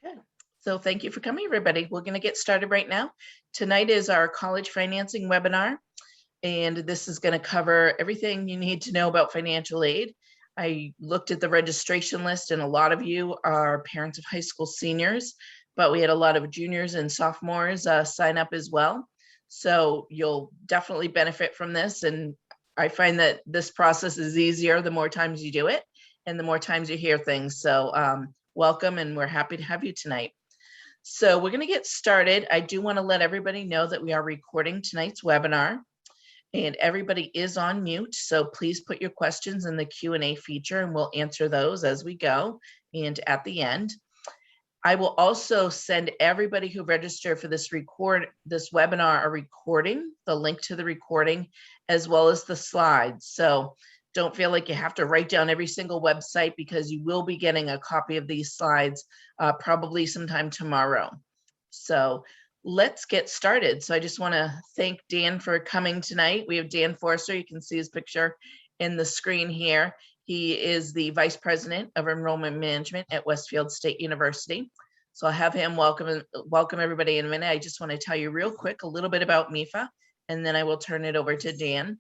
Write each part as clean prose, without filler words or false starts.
Good. So thank you for coming, everybody. We're going to get started right now. Tonight is our college financing webinar, and this is going to cover everything you need to know about financial aid. I looked at the registration list, and a lot of you are parents of high school seniors, but we had a lot of juniors and sophomores sign up as well. So you'll definitely benefit from this. And I find that this process is easier the more times you do it and the more times you hear things. So welcome, and we're happy to have you tonight. So we're going to get started. I do want to let everybody know that we are recording tonight's webinar, and everybody is on mute. So please put your questions in the Q&A feature, and we'll answer those as we go and at the end. I will also send everybody who registered for this webinar a recording, the link to the recording, as well as the slides. So don't feel like you have to write down every single website, because you will be getting a copy of these slides probably sometime tomorrow. So let's get started. So I just want to thank Dan for coming tonight. We have Dan Forster. You can see his picture in the screen here. He is the Vice President of Enrollment Management at Westfield State University. So I'll have him welcome everybody in a minute. I just want to tell you real quick a little bit about MIFA, and then I will turn it over to Dan.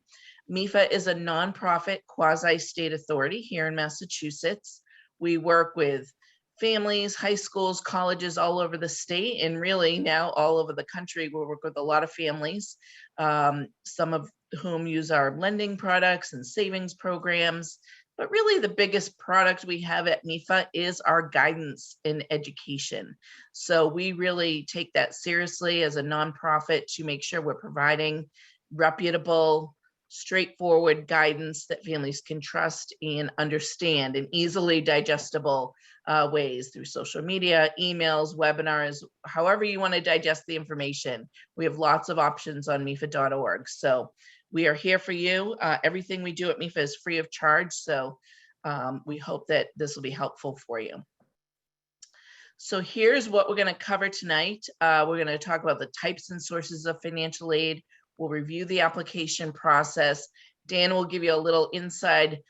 MIFA is a nonprofit quasi-state authority here in Massachusetts. We work with families, high schools, colleges all over the state, and really now all over the country. We work with a lot of families, some of whom use our lending products and savings programs. But really the biggest product we have at MIFA is our guidance in education. So we really take that seriously as a nonprofit to make sure we're providing reputable, straightforward guidance that families can trust and understand in easily digestible ways through social media, emails, webinars, however you want to digest the information. We have lots of options on MIFA.org. So we are here for you. Everything we do at MIFA is free of charge. So we hope that this will be helpful for you. So here's what we're going to cover tonight. We're going to talk about the types and sources of financial aid. We'll review the application process. Dan will give you a little inside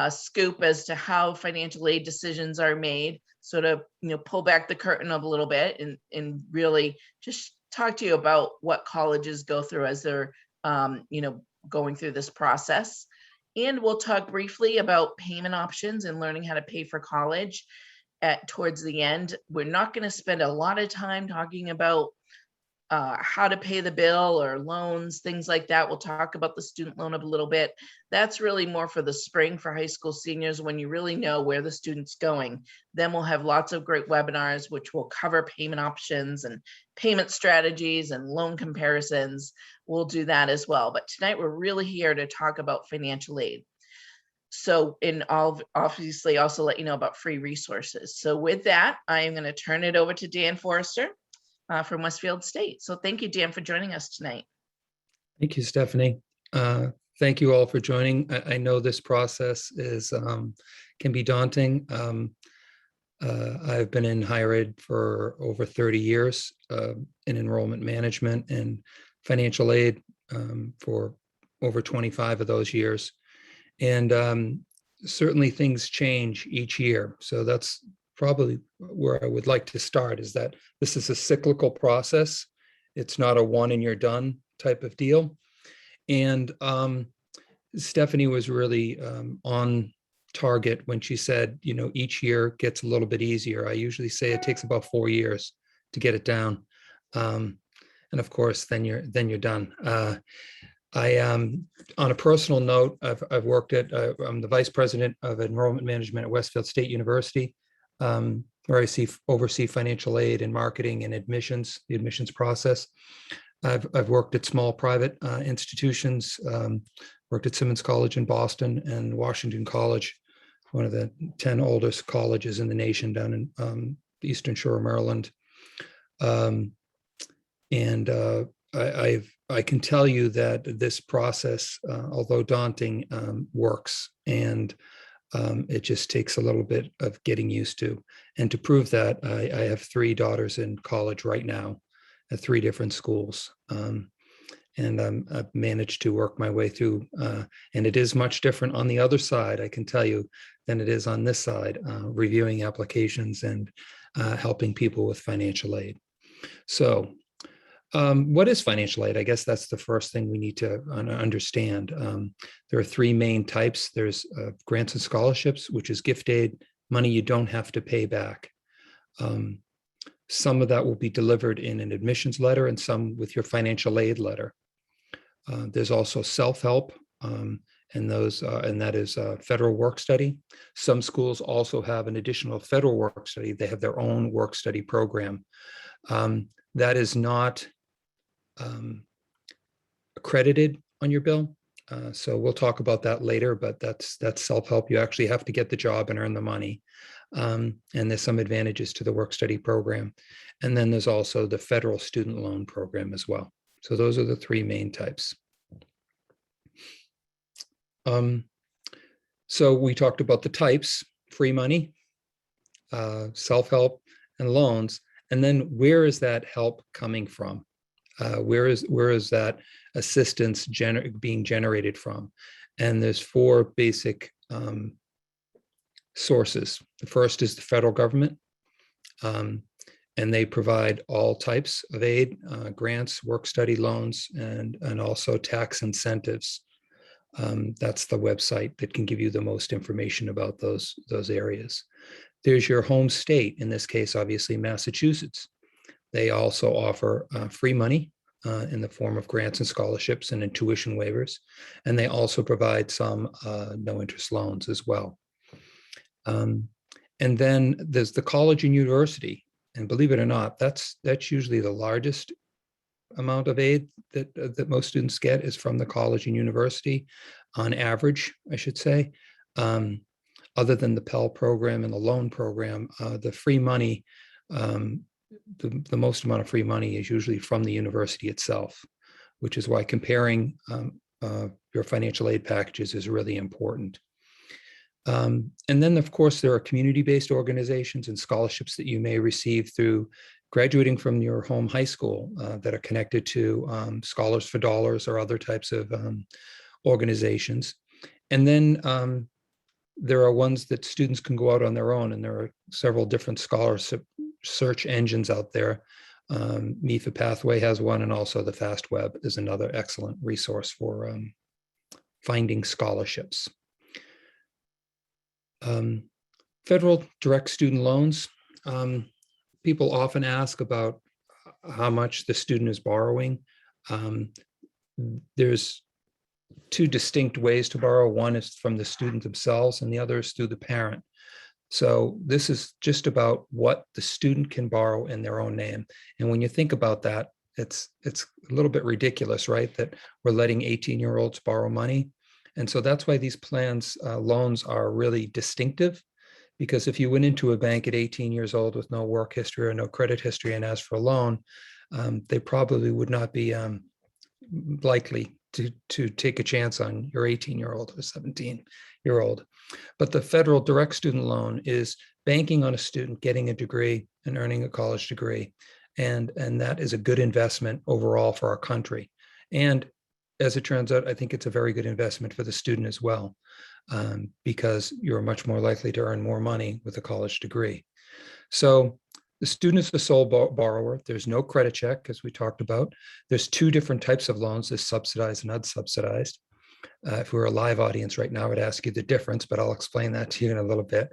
scoop as to how financial aid decisions are made, sort of, pull back the curtain a little bit and really just talk to you about what colleges go through as they're, going through this process. And we'll talk briefly about payment options and learning how to pay for college towards the end. We're not going to spend a lot of time talking about how to pay the bill or loans, things like that. We'll talk about the student loan a little bit. That's really more for the spring for high school seniors, when you really know where the student's going. Then we'll have lots of great webinars, which will cover payment options and payment strategies and loan comparisons. We'll do that as well. But tonight we're really here to talk about financial aid. So, and I'll obviously also let you know about free resources. So with that, I am going to turn it over to Dan Forster from Westfield State. So thank you, Dan, for joining us tonight. Thank you, Stephanie. Thank you all for joining. I know this process can be daunting. I've been in higher ed for over 30 years in enrollment management and financial aid for over 25 of those years. And certainly things change each year. So that's probably where I would like to start, is that this is a cyclical process. It's not a one and you're done type of deal. And Stephanie was really on target when she said, each year gets a little bit easier. I usually say it takes about 4 years to get it down. And of course, then you're done. On a personal note, I've worked I'm the Vice President of Enrollment Management at Westfield State University, where I oversee financial aid and marketing and admissions, the admissions process. I've worked at small private institutions, worked at Simmons College in Boston and Washington College, one of the 10 oldest colleges in the nation down in the Eastern Shore of Maryland. I can tell you that this process, although daunting, works, and it just takes a little bit of getting used to. And to prove that, I have 3 daughters in college right now at 3 different schools. And I've managed to work my way through, and it is much different on the other side. I can tell you, than it is on this side, reviewing applications and helping people with financial aid. So what is financial aid? I guess that's the first thing we need to understand. There are three main types. There's grants and scholarships, which is gift aid, money you don't have to pay back. Some of that will be delivered in an admissions letter and some with your financial aid letter. There's also self-help, and that is federal work study. Some schools also have an additional federal work study. They have their own work study program. That is not accredited on your bill. So we'll talk about that later, but that's self-help. You actually have to get the job and earn the money. And there's some advantages to the work study program. And then there's also the federal student loan program as well. So those are the three main types. So we talked about the types: free money, self-help, and loans. And then where is that help coming from? Where is that assistance being generated from? And there's four basic sources. The first is the federal government, and they provide all types of aid, grants, work study loans, and also tax incentives. That's the website that can give you the most information about those areas. There's your home state, in this case, obviously Massachusetts. They also offer free money in the form of grants and scholarships and in tuition waivers. And they also provide some no interest loans as well. And then there's the college and university. And believe it or not, that's usually the largest amount of aid that most students get is from the college and university, on average, I should say. Other than the Pell program and the loan program, the free money, the most amount of free money is usually from the university itself, which is why comparing your financial aid packages is really important. And then, of course, there are community-based organizations and scholarships that you may receive through graduating from your home high school that are connected to Scholars for Dollars or other types of organizations. And then there are ones that students can go out on their own, and there are several different scholarship search engines out there. MeFA Pathway has one, and also the FastWeb is another excellent resource for finding scholarships. Federal direct student loans. People often ask about how much the student is borrowing. There's two distinct ways to borrow. One is from the student themselves, and the other is through the parent. So this is just about what the student can borrow in their own name. And when you think about that, it's a little bit ridiculous, right? That we're letting 18-year-olds borrow money. And so that's why these plans, loans are really distinctive, because if you went into a bank at 18 years old with no work history or no credit history and asked for a loan, they probably would not be likely to take a chance on your 18-year-old or 17-year-old. But the federal direct student loan is banking on a student getting a degree and earning a college degree. And that is a good investment overall for our country. And as it turns out, I think it's a very good investment for the student as well, because you're much more likely to earn more money with a college degree. So the student is the sole borrower. There's no credit check, as we talked about. There's two different types of loans, there's subsidized and unsubsidized. If we were a live audience right now, I would ask you the difference, but I'll explain that to you in a little bit.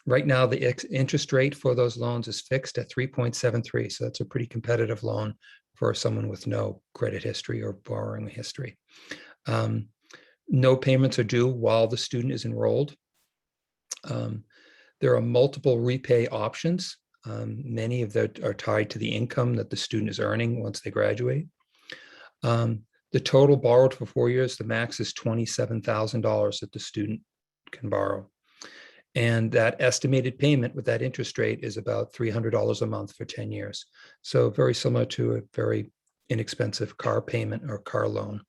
Right now, the interest rate for those loans is fixed at 3.73. So that's a pretty competitive loan for someone with no credit history or borrowing history. No payments are due while the student is enrolled. There are multiple repay options. Many of that are tied to the income that the student is earning once they graduate. The total borrowed for 4 years, the max is $27,000 that the student can borrow. And that estimated payment with that interest rate is about $300 a month for 10 years. So very similar to a very inexpensive car payment or car loan.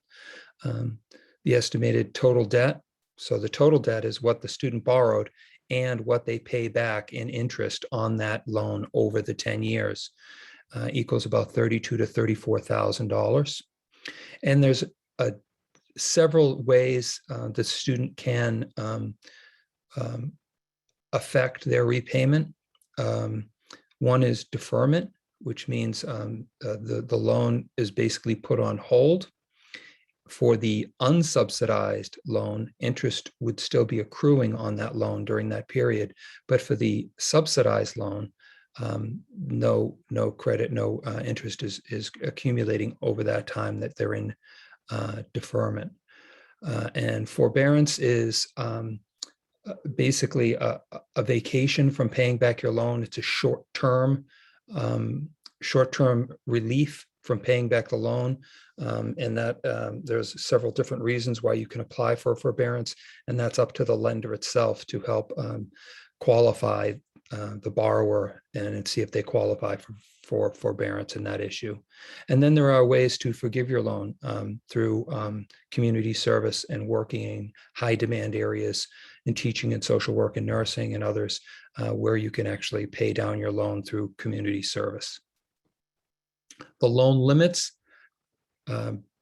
The estimated total debt. So the total debt is what the student borrowed and what they pay back in interest on that loan over the 10 years equals about $32,000 to $34,000. And there's several ways the student can affect their repayment. One is deferment, which means the loan is basically put on hold. For the unsubsidized loan, interest would still be accruing on that loan during that period. But for the subsidized loan, no credit, no interest is accumulating over that time that they're in deferment. And forbearance is basically a vacation from paying back your loan. It's a short-term relief from paying back the loan, and that there's several different reasons why you can apply for forbearance, and that's up to the lender itself to help qualify the borrower and see if they qualify for forbearance in that issue. And then there are ways to forgive your loan through community service and working in high demand areas in teaching and social work and nursing and others where you can actually pay down your loan through community service. The loan limits,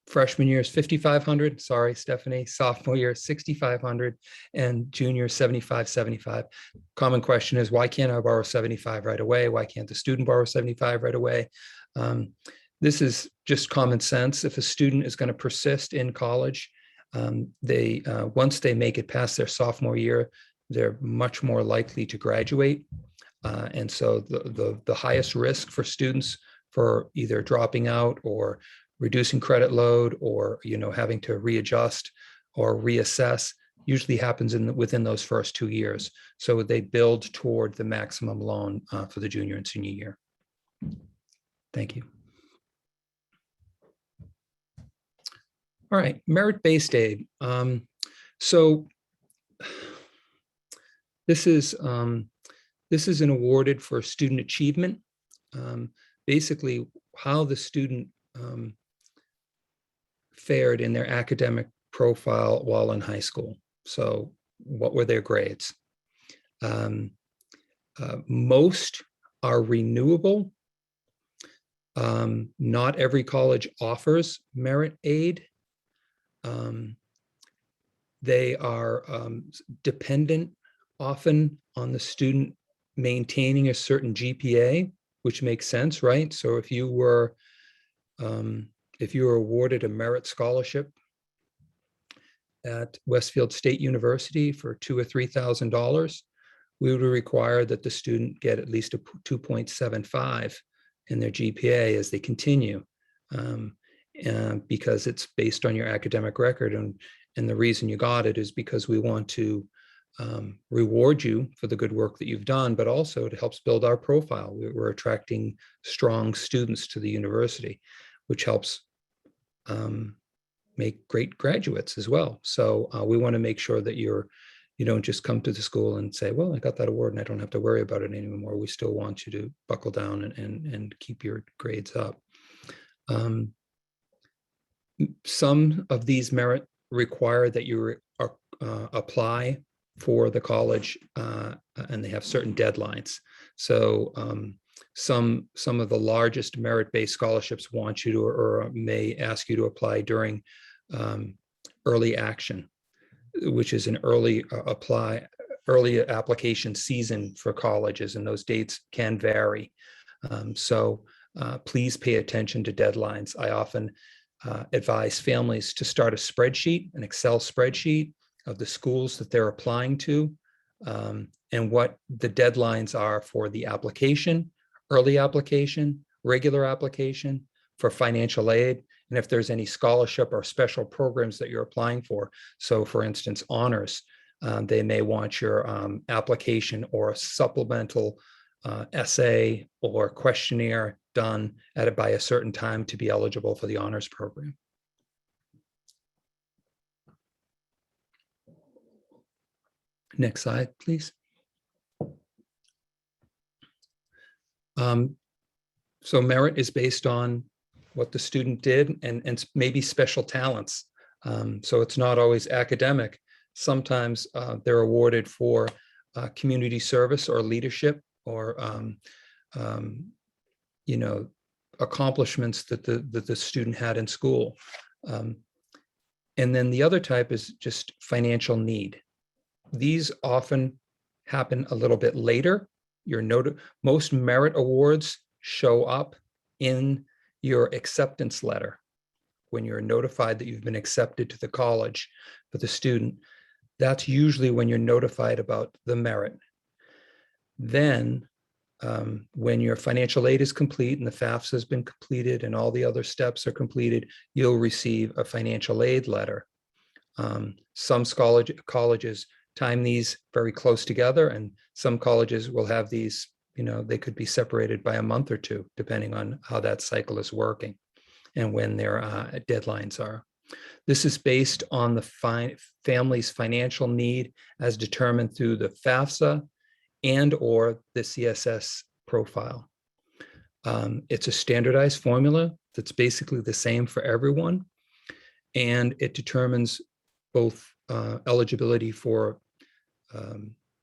freshman year is $5,500. Sorry, Stephanie. Sophomore year is $6,500, and junior $7,575. Common question is, why can't I borrow $75 right away? Why can't the student borrow $75 right away? This is just common sense. If a student is going to persist in college, once they make it past their sophomore year, they're much more likely to graduate. And so the highest risk for students for either dropping out or reducing credit load or having to readjust or reassess usually happens within those first 2 years. So they build toward the maximum loan for the junior and senior year. Thank you. All right, merit-based aid. So this is an awarded for student achievement. Basically, how the student fared in their academic profile while in high school. So what were their grades? Most are renewable. Not every college offers merit aid. They are dependent often on the student maintaining a certain GPA, which makes sense, right? So if you were awarded a merit scholarship at Westfield State University for $2,000 or $3,000, we would require that the student get at least a 2.75 in their GPA as they continue, because it's based on your academic record. And the reason you got it is because we want to reward you for the good work that you've done, but also it helps build our profile. We're attracting strong students to the university, which helps make great graduates as well. So we want to make sure that you don't just come to the school and say, well, I got that award and I don't have to worry about it anymore. We still want you to buckle down and keep your grades up. Some of these merit require that you apply for the college, and they have certain deadlines. So some of the largest merit-based scholarships want you to, or may ask you to apply during early action, which is an early application season for colleges, and those dates can vary. So please pay attention to deadlines. I often advise families to start a spreadsheet, an Excel spreadsheet of the schools that they're applying to, and what the deadlines are for the application, early application, regular application, for financial aid, and if there's any scholarship or special programs that you're applying for. So for instance, honors, they may want your application or a supplemental essay or questionnaire done by a certain time to be eligible for the honors program. Next slide, please. So merit is based on what the student did and maybe special talents. So it's not always academic. Sometimes they're awarded for community service or leadership or accomplishments that the student had in school. And then the other type is just financial need. these often happen a little bit later. Most merit awards show up in your acceptance letter when you're notified that you've been accepted to the college for the student. That's usually when you're notified about the merit. Then when your financial aid is complete and the FAFSA has been completed and all the other steps are completed, you'll receive a financial aid letter. Some colleges time these very close together, and some colleges will have these, they could be separated by a month or two, depending on how that cycle is working and when their deadlines are. This is based on the family's financial need as determined through the FAFSA and or the CSS profile. It's a standardized formula that's basically the same for everyone, and it determines both eligibility for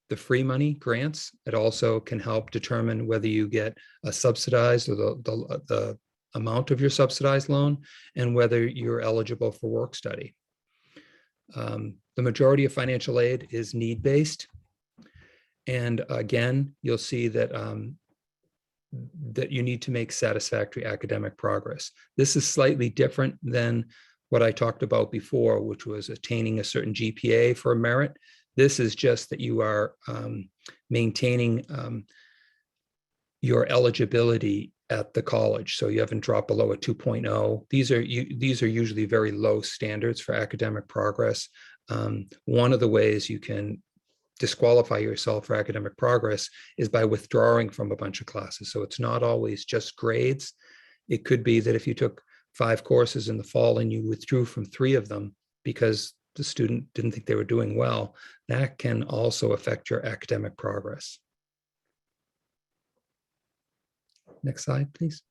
the free money grants. It also can help determine whether you get a subsidized or the amount of your subsidized loan, and whether you're eligible for work study. The majority of financial aid is need-based. And again, you'll see that that you need to make satisfactory academic progress. This is slightly different than what I talked about before, which was attaining a certain GPA for merit. This is just that you are maintaining your eligibility at the college. So you haven't dropped below a 2.0. These are usually very low standards for academic progress. One of the ways you can disqualify yourself for academic progress is by withdrawing from a bunch of classes. So it's not always just grades. It could be that if you took 5 courses in the fall and you withdrew from 3 of them because the student didn't think they were doing well, that can also affect your academic progress. Next slide, please.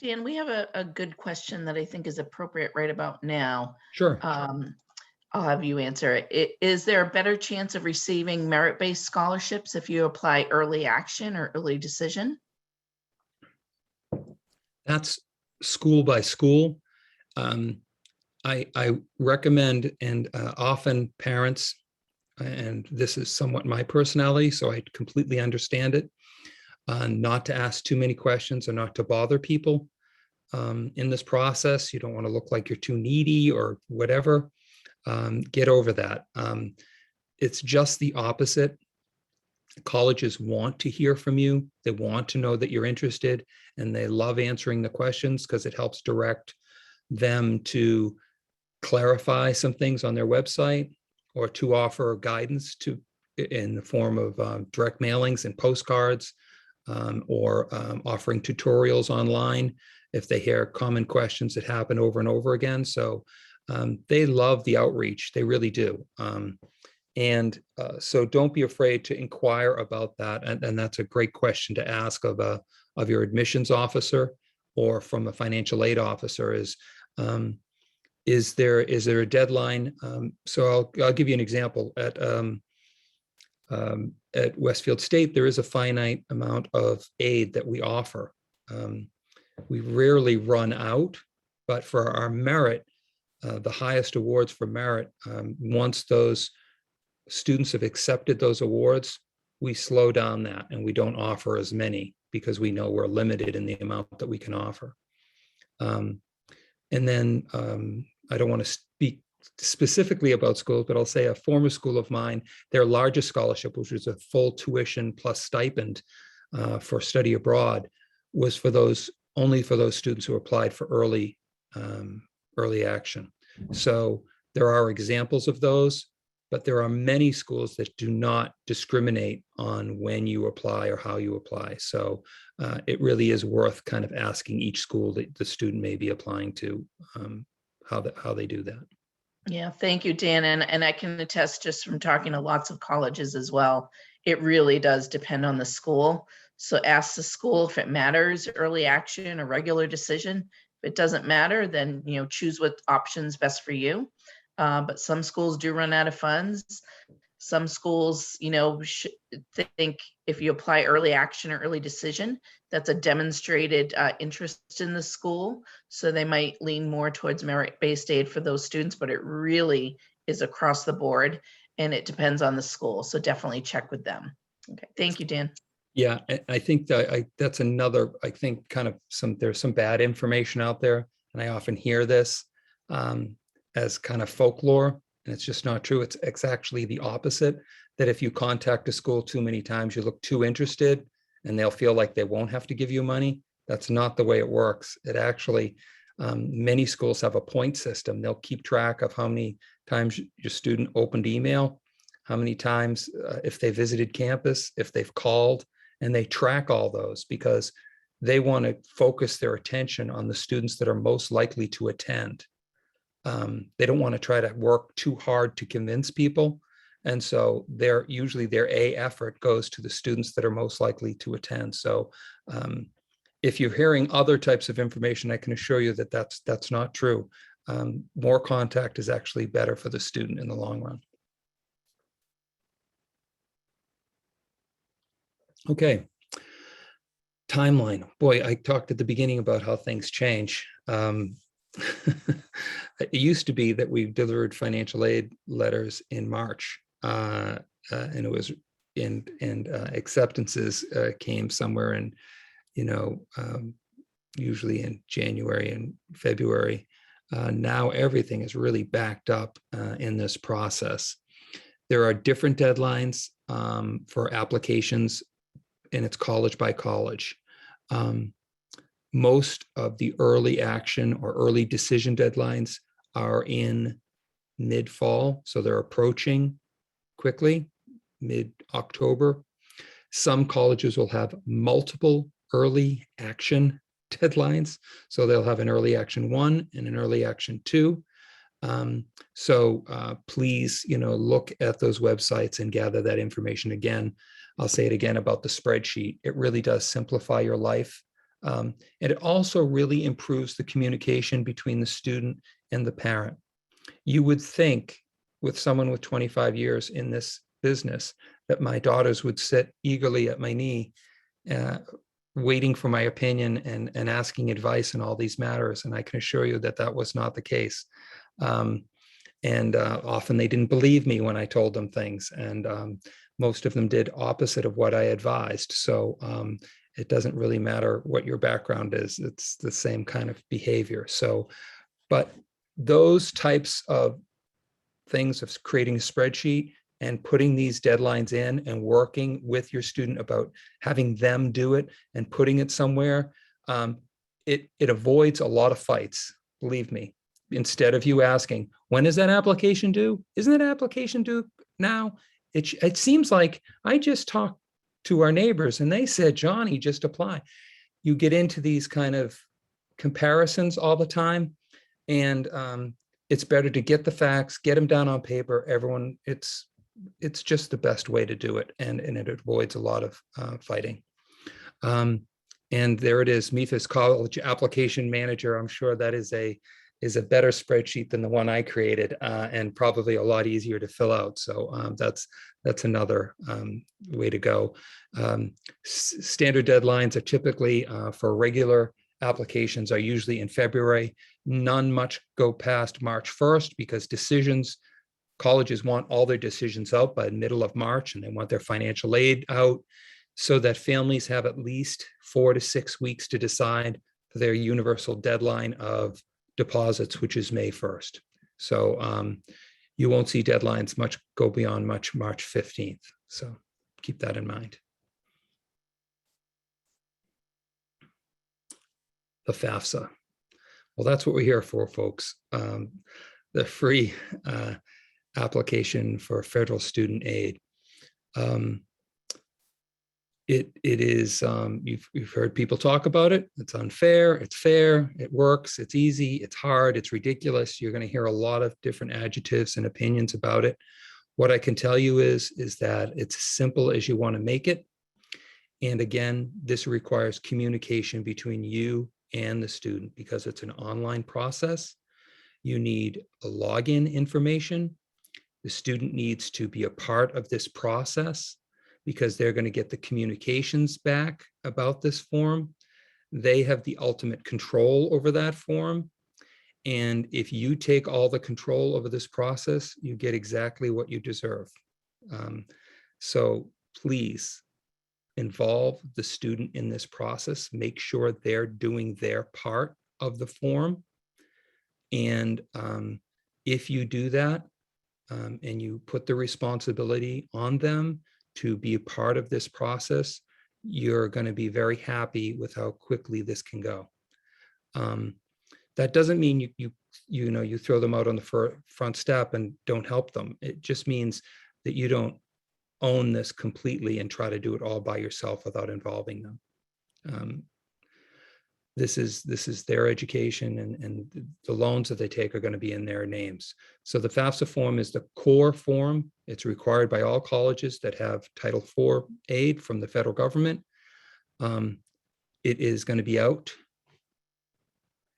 Dan, we have a good question that I think is appropriate right about now. Sure. I'll have you answer it. Is there a better chance of receiving merit-based scholarships if you apply early action or early decision? That's school by school. I recommend, and often parents, and this is somewhat my personality, so I completely understand it, not to ask too many questions or not to bother people in this process. You don't want to look like you're too needy or whatever. Get over that. It's just the opposite. Colleges want to hear from you. They want to know that you're interested, and they love answering the questions because it helps direct them to clarify some things on their website or to offer guidance in the form of direct mailings and postcards, or offering tutorials online if they hear common questions that happen over and over again. So they love the outreach. They really do. So don't be afraid to inquire about that. And that's a great question to ask of your admissions officer or from a financial aid officer is there a deadline? So I'll give you an example. At Westfield State, there is a finite amount of aid that we offer. We rarely run out, but for our merit, the highest awards for merit, once those students have accepted those awards, we slow down that and we don't offer as many because we know we're limited in the amount that we can offer. And then I don't want to speak specifically about schools, but I'll say a former school of mine, their largest scholarship, which was a full tuition plus stipend for study abroad, was only for those students who applied for early action. So there are examples of those, but there are many schools that do not discriminate on when you apply or how you apply. So it really is worth kind of asking each school that the student may be applying to how they do that. Yeah, thank you, Dan. And I can attest just from talking to lots of colleges as well, it really does depend on the school. So ask the school if it matters, early action or regular decision. If it doesn't matter, then choose what option's best for you. But some schools do run out of funds. Some schools, think if you apply early action or early decision, that's a demonstrated interest in the school. So they might lean more towards merit-based aid for those students, but it really is across the board. and it depends on the school. So definitely check with them. Okay, thank you, Dan. Yeah, I think that that's another, I think kind of there's some bad information out there. And I often hear this as kind of folklore, and it's just not true. It's actually the opposite, that if you contact a school too many times, you look too interested and they'll feel like they won't have to give you money. That's not the way it works. It actually, many schools have a point system. They'll keep track of how many times your student opened email, how many times if they visited campus, if they've called, and they track all those because they want to focus their attention on the students that are most likely to attend. They don't want to try to work too hard to convince people. And so usually their A effort goes to the students that are most likely to attend. So if you're hearing other types of information, I can assure you that that's not true. More contact is actually better for the student in the long run. Okay. Timeline. Boy, I talked at the beginning about how things change. It used to be that we delivered financial aid letters in March, and it was acceptances came somewhere in, usually in January and February. Now everything is really backed up in this process. There are different deadlines for applications, and it's college by college. Most of the early action or early decision deadlines are in mid-fall, so they're approaching quickly, mid-October. Some colleges will have multiple early action deadlines, so they'll have an early action 1 and an early action 2. Please, look at those websites and gather that information. Again, I'll say it again about the spreadsheet. It really does simplify your life. And it also really improves the communication between the student and the parent. You would think with someone with 25 years in this business that my daughters would sit eagerly at my knee, waiting for my opinion and asking advice in all these matters. And I can assure you that that was not the case. Often they didn't believe me when I told them things. And most of them did opposite of what I advised. So it doesn't really matter what your background is. It's the same kind of behavior. So, but those types of things of creating a spreadsheet and putting these deadlines in and working with your student about having them do it and putting it somewhere, it avoids a lot of fights, believe me. Instead of you asking, when is that application due? Isn't that application due now? It seems like I just talked to our neighbors and they said, Johnny, just apply. You get into these kind of comparisons all the time. And it's better to get the facts, get them down on paper. Everyone, it's just the best way to do it. And it avoids a lot of fighting. And there it is, MEFA's College Application Manager. I'm sure that is a better spreadsheet than the one I created, and probably a lot easier to fill out. So that's another way to go. Standard deadlines are typically for regular applications are usually in February. None much go past March 1st because colleges want all their decisions out by the middle of March, and they want their financial aid out so that families have at least 4 to 6 weeks to decide for their universal deadline of deposits, which is May 1st. So you won't see deadlines go beyond March 15th. So keep that in mind. The FAFSA. Well, that's what we're here for, folks. The free application for federal student aid. It is, you've heard people talk about it. It's unfair, it's fair, it works, it's easy, it's hard, it's ridiculous. You're going to hear a lot of different adjectives and opinions about it. What I can tell you is that it's as simple as you want to make it. And again, this requires communication between you and the student because it's an online process. You need a login information. The student needs to be a part of this process because they're going to get the communications back about this form. They have the ultimate control over that form. And if you take all the control over this process, you get exactly what you deserve. So please involve the student in this process. Make sure they're doing their part of the form. And if you do that, and you put the responsibility on them to be a part of this process, you're going to be very happy with how quickly this can go. That doesn't mean you throw them out on the front step and don't help them. It just means that you don't own this completely and try to do it all by yourself without involving them. This is their education, and the loans that they take are going to be in their names. So the FAFSA form is the core form. It's required by all colleges that have Title IV aid from the federal government. It is going to be out.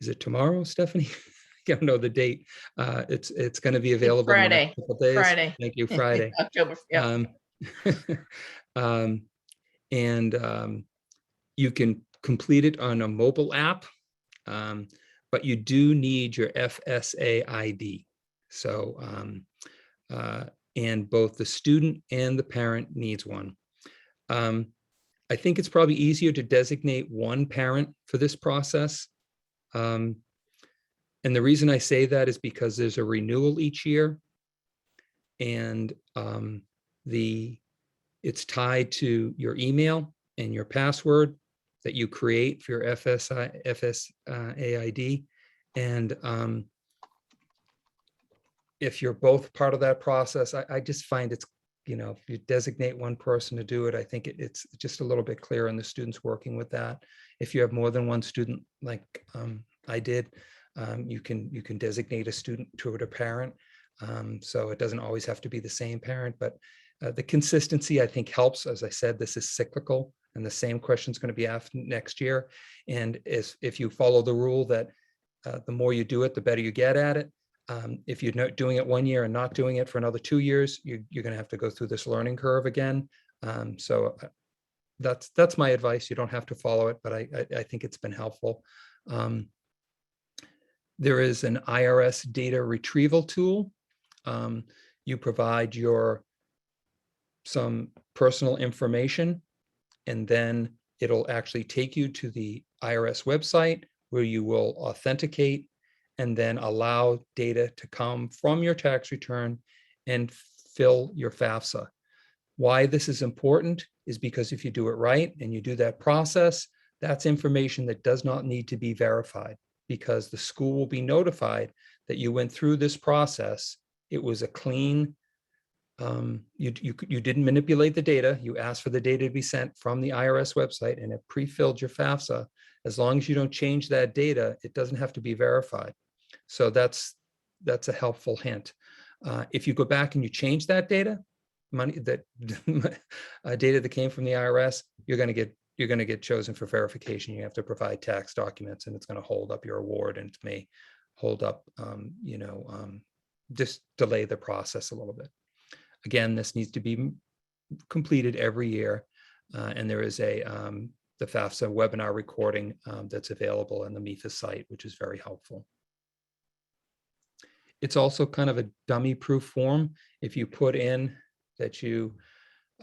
Is it tomorrow, Stephanie? I don't know the date. It's going to be available Friday. in the next couple of days. Friday. Thank you, Friday. October. Yeah. You can complete it on a mobile app, but you do need your FSA ID. So, and both the student and the parent needs one. I think it's probably easier to designate one parent for this process. And the reason I say that is because there's a renewal each year, and it's tied to your email and your password that you create for your FSA ID. And if you're both part of that process, I just find it's, if you designate one person to do it, I think it's just a little bit clearer, and the students working with that. If you have more than one student, like I did, you can designate a student to a parent. So it doesn't always have to be the same parent, but the consistency, I think, helps. As I said, this is cyclical, and the same question is going to be asked next year. And if you follow the rule that the more you do it, the better you get at it. If you're not doing it 1 year and not doing it for another 2 years, you're going to have to go through this learning curve again. So that's my advice. You don't have to follow it, but I think it's been helpful. There is an IRS data retrieval tool. You provide some personal information, and then it'll actually take you to the IRS website where you will authenticate and then allow data to come from your tax return and fill your FAFSA. Why this is important is because if you do it right and you do that process, that's information that does not need to be verified, because the school will be notified that you went through this process. It was a clean, you didn't manipulate the data. You asked for the data to be sent from the IRS website, and it pre-filled your FAFSA. As long as you don't change that data, it doesn't have to be verified. So that's a helpful hint. If you go back and you change that data, data that came from the IRS, you're going to get chosen for verification. You have to provide tax documents, and it's going to hold up your award, and it may hold up, just delay the process a little bit. Again, this needs to be completed every year, and there is the FAFSA webinar recording that's available on the MEFA site, which is very helpful. It's also kind of a dummy-proof form. If you put in that you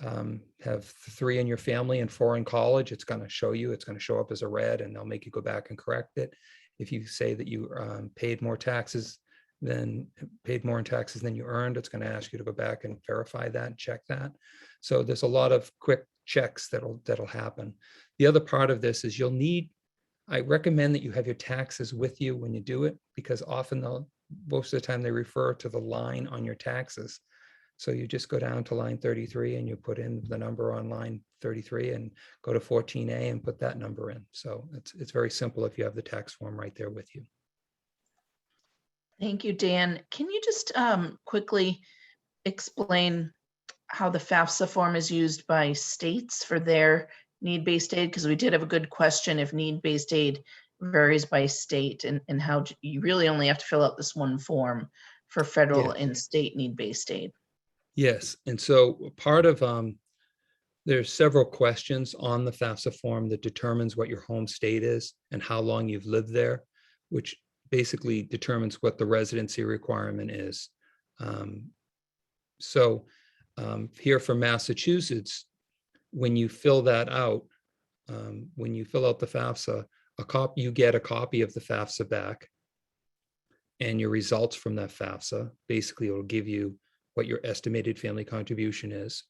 have 3 in your family and 4 in college, it's going to show up as a red, and they'll make you go back and correct it. If you say that you paid more in taxes than you earned, it's going to ask you to go back and verify that and check that. So there's a lot of quick checks that'll happen. The other part of this is I recommend that you have your taxes with you when you do it, because often most of the time they refer to the line on your taxes. So you just go down to line 33 and you put in the number on line 33 and go to 14A and put that number in. So it's very simple if you have the tax form right there with you. Thank you, Dan. Can you just quickly explain how the FAFSA form is used by states for their need-based aid? Because we did have a good question if need-based aid varies by state, and how you really only have to fill out this one form for federal and state need-based aid. Yes, and so part of there's several questions on the FAFSA form that determines what your home state is and how long you've lived there, which basically determines what the residency requirement is. So here for Massachusetts, when you fill that out, when you fill out the FAFSA, you get a copy of the FAFSA back and your results from that FAFSA. Basically, it'll give you what your estimated family contribution is.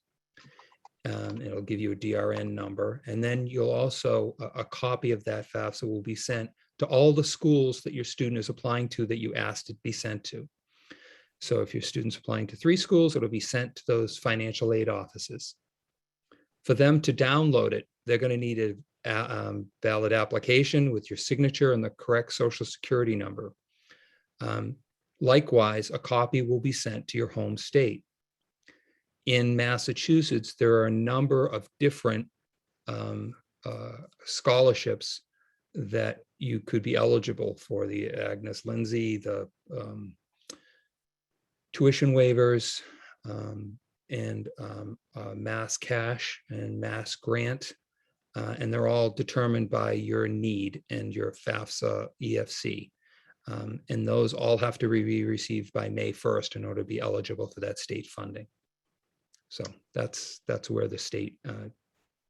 It'll give you a DRN number. And then you'll also, a copy of that FAFSA will be sent to all the schools that your student is applying to that you asked it be sent to. So if your student's applying to 3 schools, it'll be sent to those financial aid offices. For them to download it, they're going to need a valid application with your signature and the correct Social Security number. Likewise, a copy will be sent to your home state. In Massachusetts, there are a number of different scholarships that you could be eligible for, the Agnes Lindsay, the tuition waivers, and Mass Cash and Mass Grant. And they're all determined by your need and your FAFSA EFC. And those all have to be received by May 1st in order to be eligible for that state funding. So that's where the state,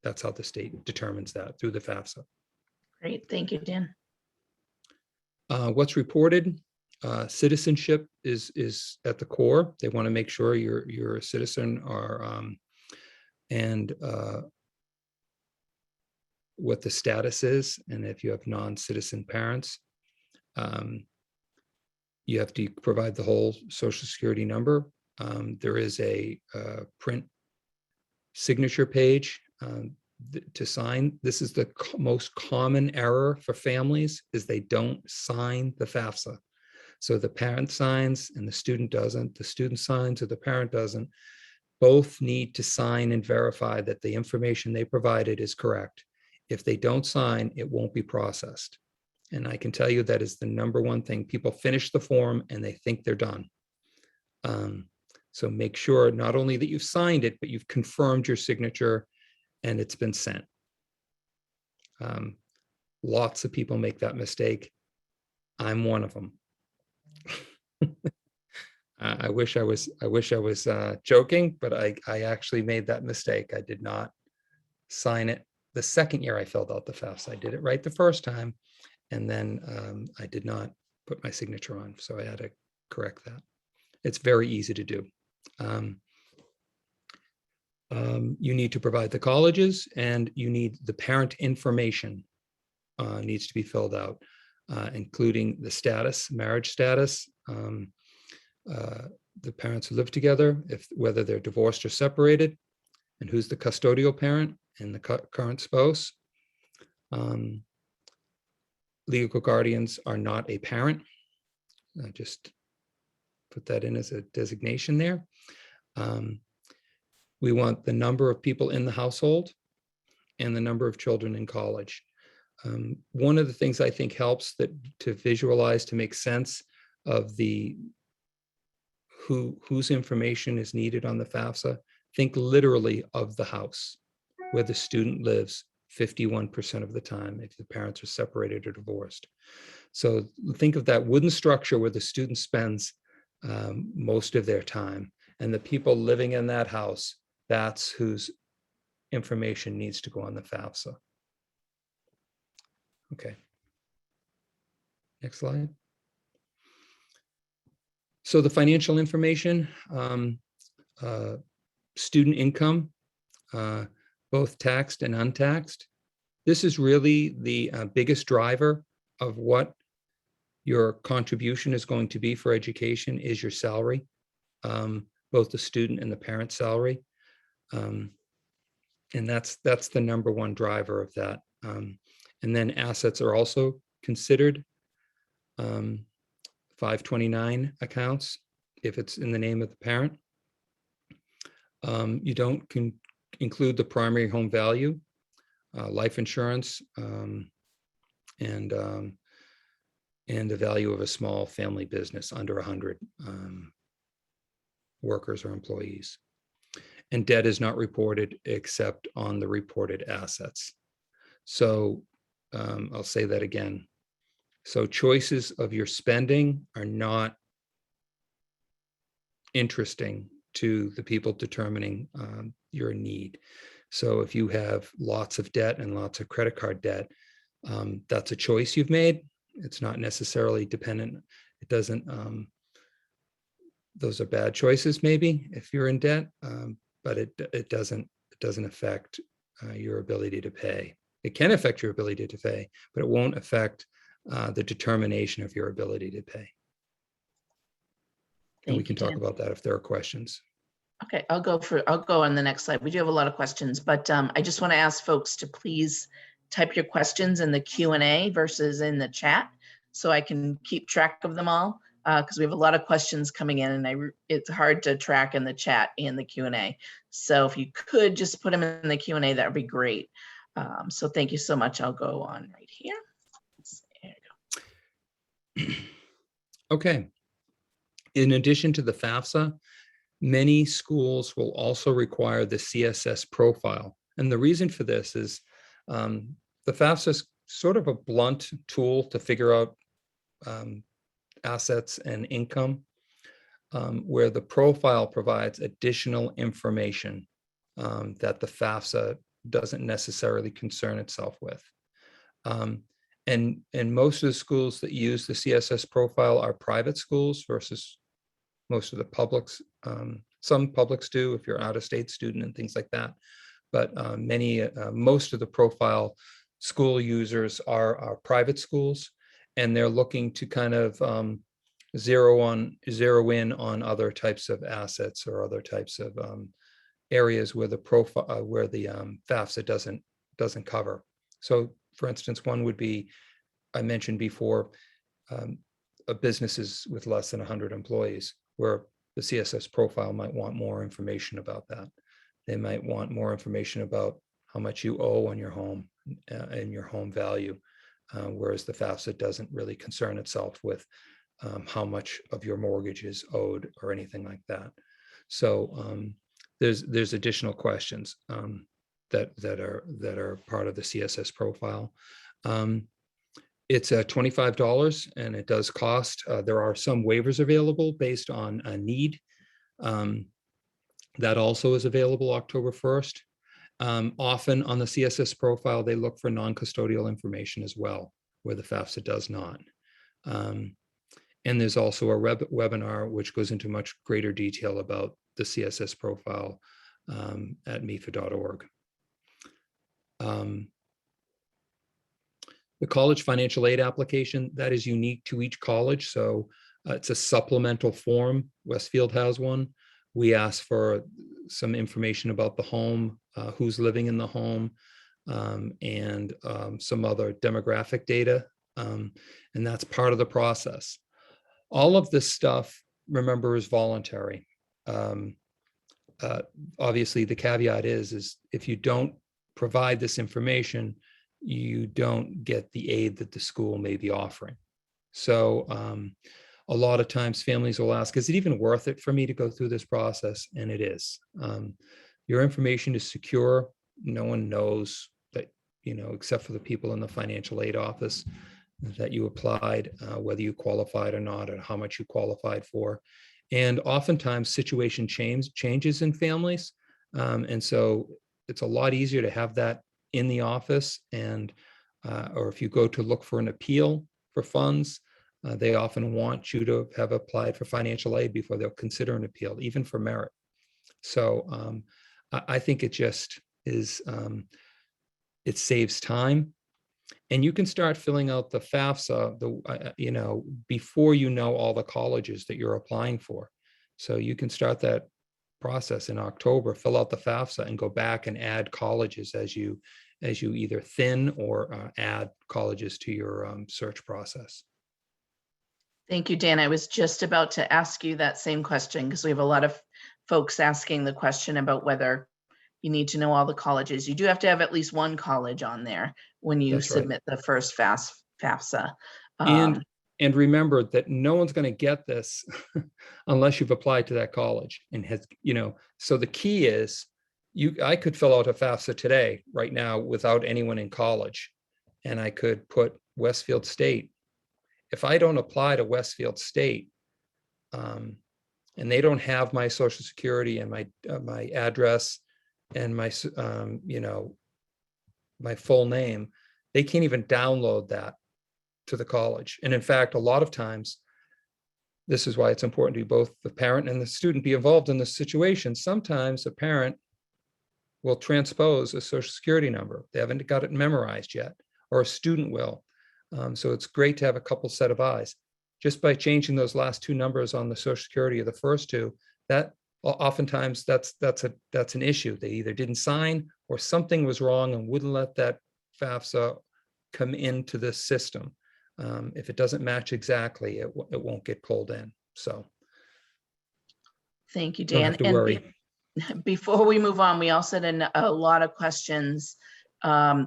that's how the state determines that, through the FAFSA. Great, thank you, Dan. What's reported, citizenship is at the core. They want to make sure you're a citizen, and what the status is. And if you have non-citizen parents, you have to provide the whole Social Security number. There is a print signature page to sign. This is the most common error for families, is they don't sign the FAFSA. So the parent signs and the student doesn't, the student signs or the parent doesn't. Both need to sign and verify that the information they provided is correct. If they don't sign, it won't be processed. And I can tell you that is the number one thing. People finish the form and they think they're done. So make sure not only that you've signed it, but you've confirmed your signature and it's been sent. Lots of people make that mistake. I'm one of them. I wish I was joking, but I actually made that mistake. I did not sign it the second year I filled out the FAFSA. I did it right the first time, and then I did not put my signature on, so I had to correct that. It's very easy to do. You need to provide the colleges, and you need the parent information needs to be filled out, including the status, marriage status, the parents who live together, whether they're divorced or separated, and who's the custodial parent and the current spouse. Legal guardians are not a parent. I just put that in as a designation there. We want the number of people in the household and the number of children in college. One of the things I think helps to visualize, to make sense of whose information is needed on the FAFSA, think literally of the house where the student lives 51% of the time if the parents are separated or divorced. So think of that wooden structure where the student spends most of their time, and the people living in that house, that's whose information needs to go on the FAFSA. Okay. Next slide. So the financial information, student income, both taxed and untaxed. This is really the biggest driver of what your contribution is going to be for education, is your salary, both the student and the parent salary. And that's the number one driver of that. And then assets are also considered. 529 accounts, if it's in the name of the parent. You don't include the primary home value, life insurance, and the value of a small family business under 100 workers or employees. And debt is not reported except on the reported assets. So I'll say that again. So choices of your spending are not interesting to the people determining your need. So if you have lots of debt and lots of credit card debt, that's a choice you've made. It's not necessarily dependent. It doesn't, those are bad choices maybe if you're in debt, but it doesn't affect your ability to pay. It can affect your ability to pay, but it won't affect the determination of your ability to pay. And we can talk about that if there are questions. Okay, I'll go on the next slide. We do have a lot of questions, but I just want to ask folks to please type your questions in the Q&A versus in the chat so I can keep track of them all, because we have a lot of questions coming in and it's hard to track in the chat and the Q&A. So if you could just put them in the Q&A, that would be great. So thank you so much. I'll go on right here. There you go. Okay. In addition to the FAFSA, many schools will also require the CSS profile. And the reason for this is the FAFSA is sort of a blunt tool to figure out assets and income, where the profile provides additional information that the FAFSA doesn't necessarily concern itself with. And most of the schools that use the CSS profile are private schools versus most of the publics. Some publics do if you're an out-of-state student and things like that. But most of the profile school users are private schools, and they're looking to kind of zero in on other types of assets or other types of areas where the profile where the FAFSA doesn't cover. So, for instance, one would be, I mentioned before, businesses with less than 100 employees, where the CSS profile might want more information about that. They might want more information about how much you owe on your home and your home value, whereas the FAFSA doesn't really concern itself with how much of your mortgage is owed or anything like that. So there's additional questions that are part of the CSS profile. It's $25 and it does cost. There are some waivers available based on a need. That also is available October 1st. Often on the CSS profile, they look for non-custodial information as well, where the FAFSA does not. And there's also a webinar which goes into much greater detail about the CSS profile at MIFA.org. The college financial aid application, that is unique to each college. So it's a supplemental form. Westfield has one. We ask for some information about the home, who's living in the home, and some other demographic data. And that's part of the process. All of this stuff, remember, is voluntary. Obviously, the caveat is if you don't provide this information, you don't get the aid that the school may be offering. So a lot of times families will ask, is it even worth it for me to go through this process? And it is. Your information is secure. No one knows that, except for the people in the financial aid office, that you applied, whether you qualified or not, and how much you qualified for. And oftentimes situation changes in families. And so it's a lot easier to have that in the office, and or if you go to look for an appeal for funds, they often want you to have applied for financial aid before they'll consider an appeal, even for merit. So I think it just is, it saves time. And you can start filling out the FAFSA, before you know all the colleges that you're applying for. So you can start that process in October, fill out the FAFSA, and go back and add colleges as you either thin or add colleges to your search process. Thank you, Dan. I was just about to ask you that same question, because we have a lot of folks asking the question about whether you need to know all the colleges. You do have to have at least one college on there when you submit the first FAFSA. And remember that no one's going to get this unless you've applied to that college and has, so the key is I could fill out a FAFSA today, right now, without anyone in college, and I could put Westfield State if I don't apply to Westfield State, and they don't have my social security and my address and my my full name, they can't even download that to the college. And in fact, a lot of times, this is why it's important to both the parent and the student be involved in this situation. Sometimes a parent will transpose a social security number. They haven't got it memorized yet, or a student will. So it's great to have a couple set of eyes. Just by changing those last two numbers on the social security or the first two, that oftentimes that's an issue. They either didn't sign or something was wrong and wouldn't let that FAFSA come into the system. If it doesn't match exactly, it won't get pulled in. So thank you, don't Dan. have to worry. Before we move on, we also had a lot of questions.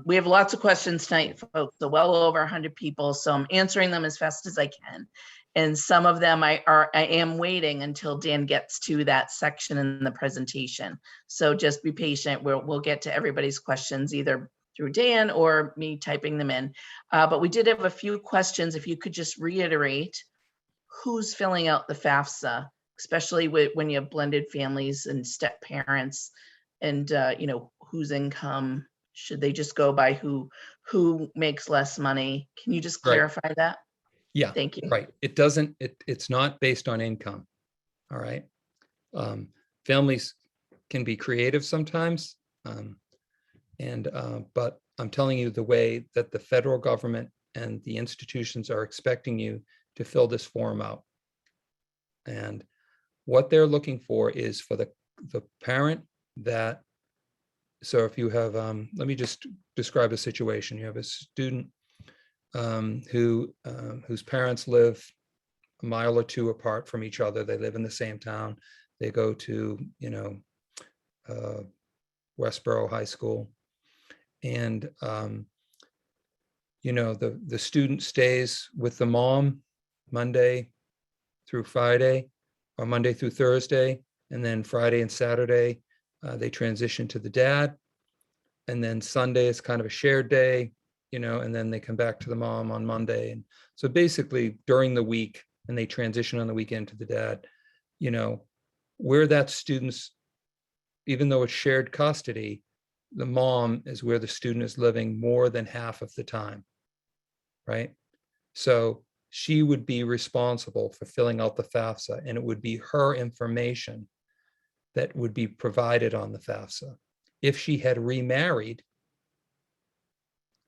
We have lots of questions tonight, folks, so well over 100 people. So I'm answering them as fast as I can. And some of them I am waiting until Dan gets to that section in the presentation. So just be patient. We'll get to everybody's questions either through Dan or me typing them in. But we did have a few questions. If you could just reiterate who's filling out the FAFSA, especially when you have blended families and step parents, and whose income, should they just go by who makes less money? Can you just clarify that? Yeah, Thank you. right. It's not based on income. All right. Families can be creative sometimes. But I'm telling you the way that the federal government and the institutions are expecting you to fill this form out. And what they're looking for is for the parent that, so if you have, let me just describe a situation. You have a student whose parents live a mile or two apart from each other. They live in the same town. They go to, Westboro High School. And, the student stays with the mom Monday through Friday, or Monday through Thursday, and then Friday and Saturday, they transition to the dad. And then Sunday is kind of a shared day, and then they come back to the mom on Monday. And so basically during the week, and they transition on the weekend to the dad, where that student's, even though it's shared custody, the mom is where the student is living more than half of the time, right? So she would be responsible for filling out the FAFSA, and it would be her information that would be provided on the FAFSA. If she had remarried,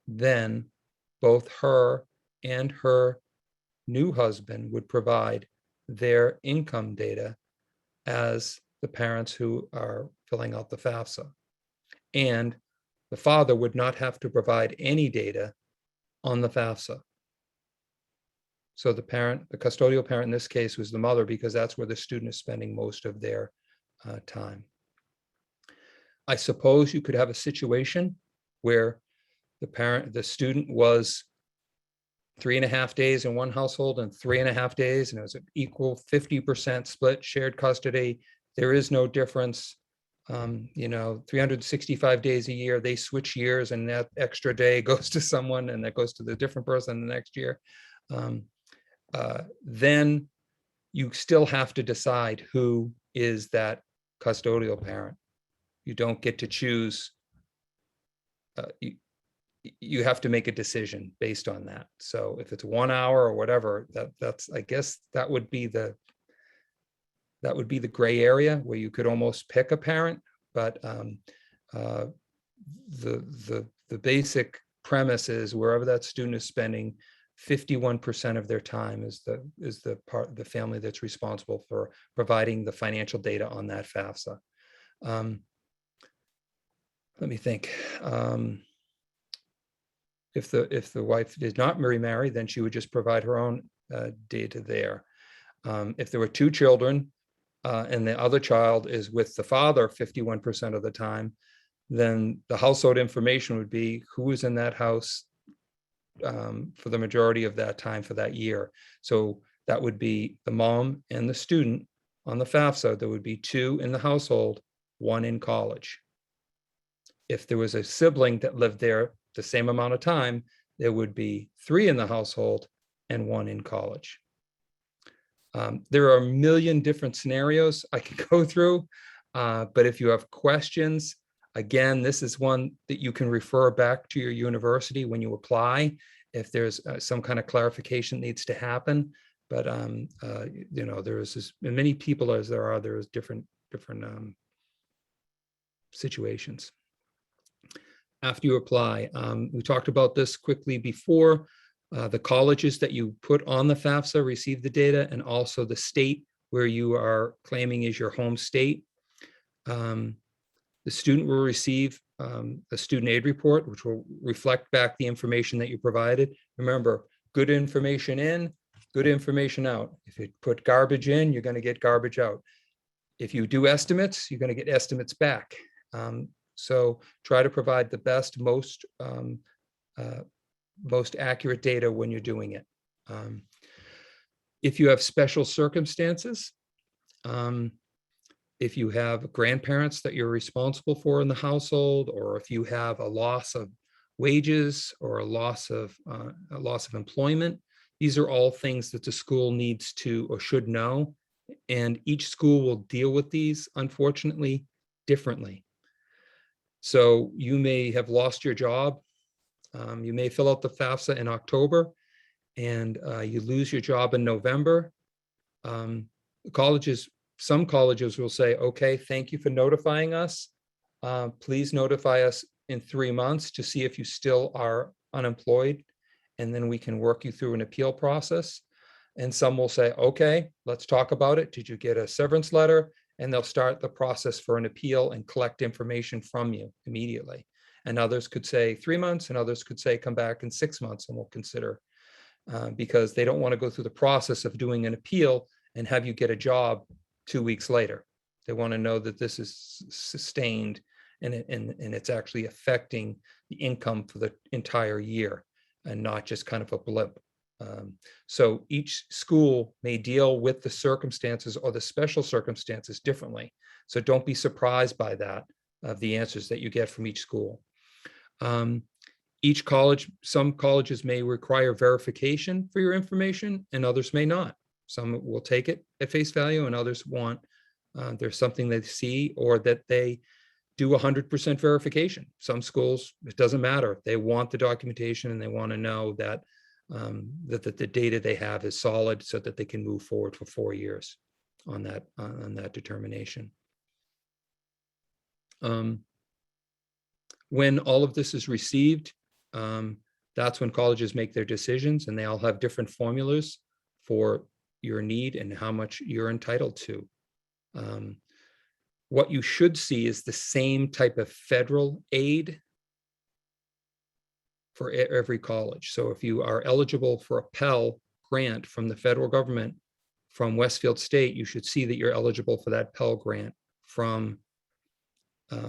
then both her and her new husband would provide their income data as the parents who are filling out the FAFSA. And the father would not have to provide any data on the FAFSA. So the custodial parent in this case was the mother, because that's where the student is spending most of their time. I suppose you could have a situation where the student was 3.5 days in one household and 3.5 days, and it was an equal 50% split, shared custody. There is no difference. 365 days a year, they switch years, and that extra day goes to someone, and that goes to the different person the next year. Then you still have to decide who is that custodial parent. You don't get to choose. You have to make a decision based on that. So if it's 1 hour or whatever, that's I guess that would be the gray area where you could almost pick a parent. But the basic premise is wherever that student is spending 51% of their time is the part of the family that's responsible for providing the financial data on that FAFSA. Let me think. If the wife did not remarry, then she would just provide her own data there. If there were two children and the other child is with the father 51% of the time, then the household information would be who is in that house for the majority of that time for that year. So that would be the mom and the student on the FAFSA. There would be 2 in the household, 1 in college. If there was a sibling that lived there the same amount of time, there would be 3 in the household and one in college. There are a million different scenarios I can go through, but if you have questions, again, this is one that you can refer back to your university when you apply, if there's some kind of clarification needs to happen. But you know, there's as many people as there's different situations. After you apply, we talked about this quickly before. The colleges that you put on the FAFSA receive the data, and also the state where you are claiming is your home state. The student will receive a student aid report, which will reflect back the information that you provided. Remember, good information in, good information out. If you put garbage in, you're going to get garbage out. If you do estimates, you're going to get estimates back. So try to provide the best, most accurate data when you're doing it. If you have special circumstances, if you have grandparents that you're responsible for in the household, or if you have a loss of wages or a loss of employment, these are all things that the school needs to or should know. And each school will deal with these, unfortunately, differently. So you may have lost your job. You may fill out the FAFSA in October, and you lose your job in November. Some colleges will say, okay, thank you for notifying us. Please notify us in 3 months to see if you still are unemployed, and then we can work you through an appeal process. And some will say, okay, let's talk about it. Did you get a severance letter? And they'll start the process for an appeal and collect information from you immediately. And others could say 3 months, and others could say come back in 6 months and we'll consider, because they don't want to go through the process of doing an appeal and have you get a job 2 weeks later. They want to know that this is sustained and it's actually affecting the income for the entire year and not just kind of a blip. So each school may deal with the circumstances or the special circumstances differently. So don't be surprised by that, of the answers that you get from each school. Each college, some colleges may require verification for your information and others may not. Some will take it at face value and others want, there's something they see or that they do 100% verification. Some schools, it doesn't matter. They want the documentation and they want to know that that the data they have is solid so that they can move forward for 4 years on that determination. When all of this is received, that's when colleges make their decisions, and they all have different formulas for your need and how much you're entitled to. What you should see is the same type of federal aid for every college. So if you are eligible for a Pell grant from the federal government from Westfield State, you should see that you're eligible for that Pell grant from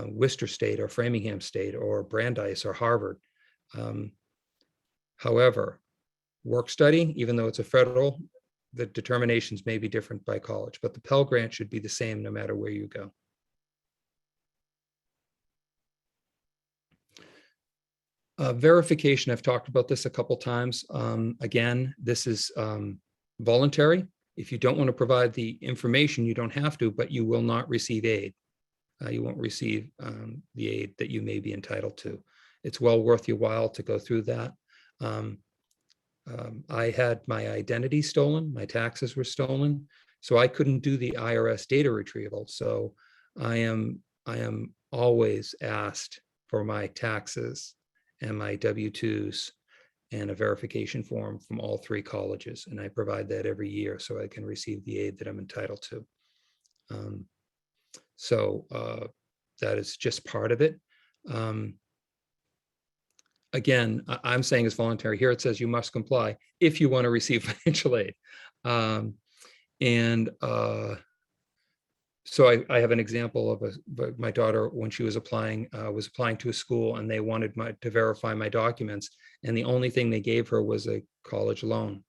Worcester State or Framingham State or Brandeis or Harvard. However, work study, even though it's a federal, the determinations may be different by college, but the Pell grant should be the same no matter where you go. Verification, I've talked about this a couple times. Again, this is voluntary. If you don't want to provide the information, you don't have to, but you will not receive aid. You won't receive the aid that you may be entitled to. It's well worth your while to go through that. I had my identity stolen, my taxes were stolen, so I couldn't do the IRS data retrieval. So I am always asked for my taxes and my W-2s and a verification form from all 3 colleges. And I provide that every year so I can receive the aid that I'm entitled to. So that is just part of it. Again, I'm saying it's voluntary. Here it says you must comply if you want to receive financial aid. So I have an example of my daughter when she was applying to a school, and they wanted to verify my documents, and the only thing they gave her was a college loan.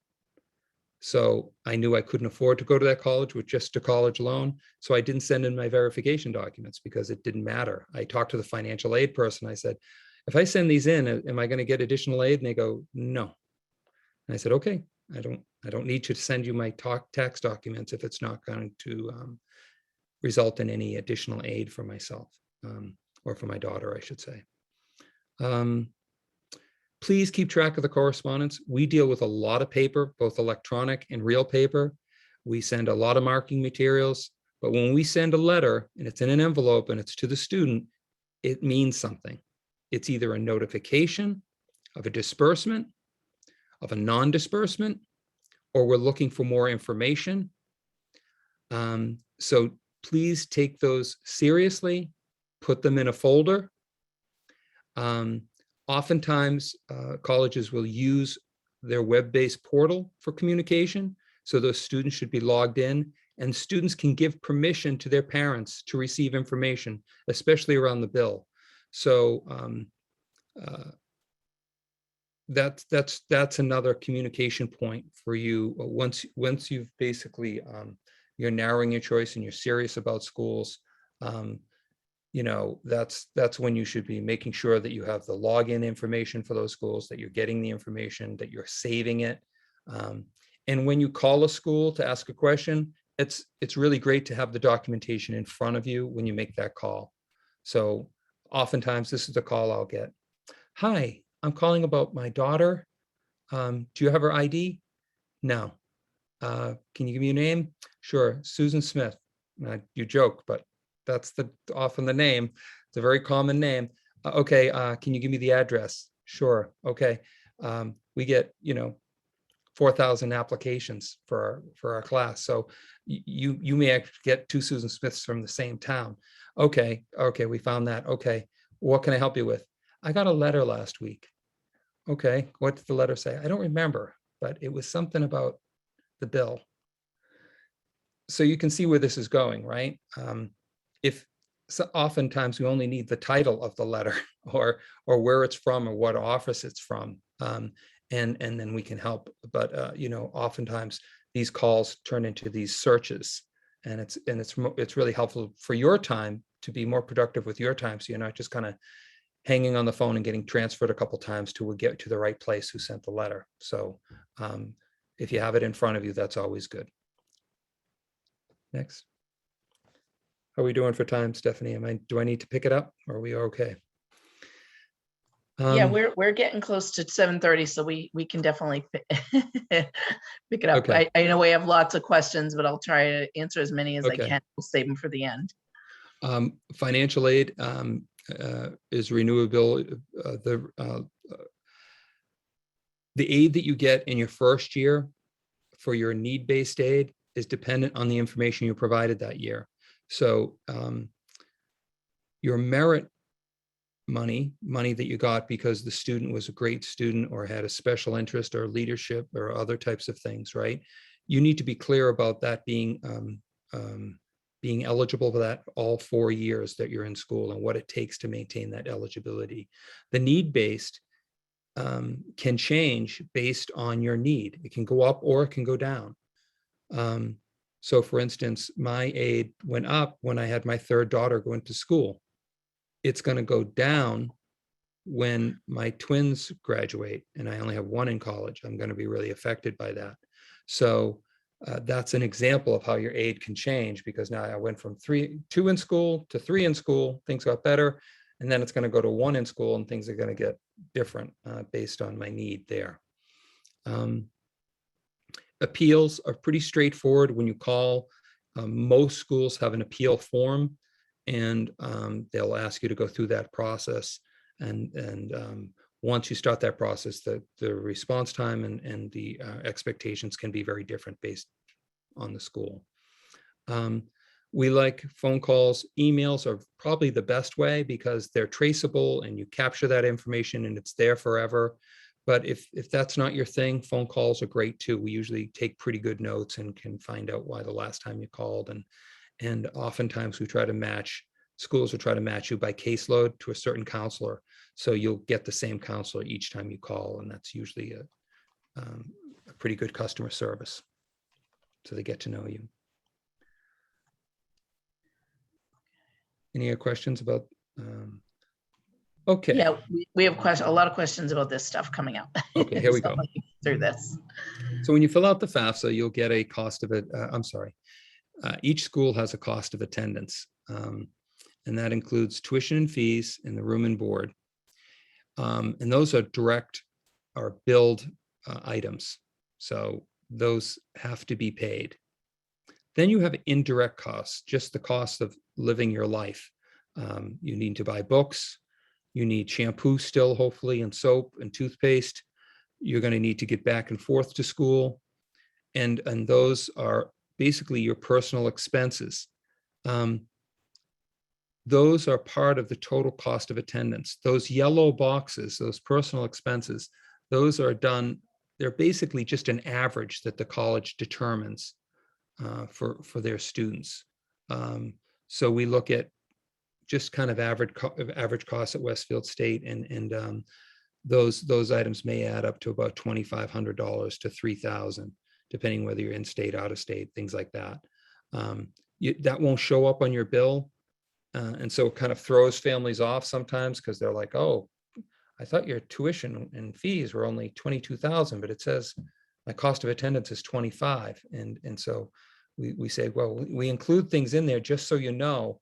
So I knew I couldn't afford to go to that college with just a college loan. So I didn't send in my verification documents because it didn't matter. I talked to the financial aid person. I said, if I send these in, am I going to get additional aid? And they go, no. And I said, okay, I don't need to send you my tax documents if it's not going to result in any additional aid for myself, or for my daughter, I should say. Please keep track of the correspondence. We deal with a lot of paper, both electronic and real paper. We send a lot of marking materials, but when we send a letter and it's in an envelope and it's to the student, it means something. It's either a notification of a disbursement, of a non-disbursement, or we're looking for more information. So please take those seriously, put them in a folder. Oftentimes, colleges will use their web-based portal for communication. So those students should be logged in, and students can give permission to their parents to receive information, especially around the bill. So that's another communication point for you. Once you've basically, you're narrowing your choice and you're serious about schools, that's when you should be making sure that you have the login information for those schools, that you're getting the information, that you're saving it. And when you call a school to ask a question, it's really great to have the documentation in front of you when you make that call. So oftentimes this is the call I'll get. Hi, I'm calling about my daughter. Do you have her ID? No. Can you give me your name? Sure, Susan Smith. You joke, but that's often the name. It's a very common name. Okay, can you give me the address? Sure, okay. We get, 4,000 applications for our class. So you may actually get 2 Susan Smiths from the same town. Okay, we found that. Okay, what can I help you with? I got a letter last week. Okay, what did the letter say? I don't remember, but it was something about the bill. So you can see where this is going, right? So oftentimes we only need the title of the letter or where it's from or what office it's from, and then we can help. But oftentimes these calls turn into these searches, and it's really helpful for your time to be more productive with your time, so you're not just kind of hanging on the phone and getting transferred a couple times till we get to the right place who sent the letter. So if you have it in front of you, that's always good. Next. How are we doing for time, Stephanie? Do I need to pick it up, or are we okay? Yeah, we're getting close to 7:30, so we can definitely pick it up. Okay. I know we have lots of questions, but I'll try to answer as many as I Okay. can. We'll save them for the end. Financial aid is renewable. The aid that you get in your first year for your need-based aid is dependent on the information you provided that year. So your merit money that you got because the student was a great student or had a special interest or leadership or other types of things, right? You need to be clear about that being eligible for that all 4 years that you're in school and what it takes to maintain that eligibility. The need-based can change based on your need. It can go up or it can go down. So for instance, my aid went up when I had my 3rd daughter going to school. It's going to go down when my twins graduate and I only have 1 in college. I'm going to be really affected by that. So that's an example of how your aid can change, because now I went from 2 in school to 3 in school, things got better, and then it's going to go to 1 in school and things are going to get different based on my need there. Appeals are pretty straightforward when you call. Most schools have an appeal form, and they'll ask you to go through that process. And once you start that process, the response time and the expectations can be very different based on the school. We like phone calls. Emails are probably the best way because they're traceable and you capture that information and it's there forever. But if that's not your thing, phone calls are great too. We usually take pretty good notes and can find out why the last time you called. And oftentimes schools will try to match you by caseload to a certain counselor. So you'll get the same counselor each time you call. And that's usually a pretty good customer service. So they get to know you. Any other questions about? Okay. Yeah, we have a lot of questions about this stuff coming up. Okay, here we So, go. through this. So when you fill out the FAFSA, you'll get a cost of it. Each school has a cost of attendance, and that includes tuition and fees and the room and board. And those are billed items. So those have to be paid. Then you have indirect costs, just the cost of living your life. You need to buy books. You need shampoo still, hopefully, and soap and toothpaste. You're going to need to get back and forth to school. And those are basically your personal expenses. Those are part of the total cost of attendance. Those yellow boxes, those personal expenses, those are done, they're basically just an average that the college determines for their students. So we look at just kind of average costs at Westfield State, and those items may add up to about $2,500 to $3,000, depending whether you're in state, out of state, things like that. That won't show up on your bill. And so it kind of throws families off sometimes, because they're like, oh, I thought your tuition and fees were only $22,000, but it says my cost of attendance is $25,000. And so we say, well, we include things in there just so you know,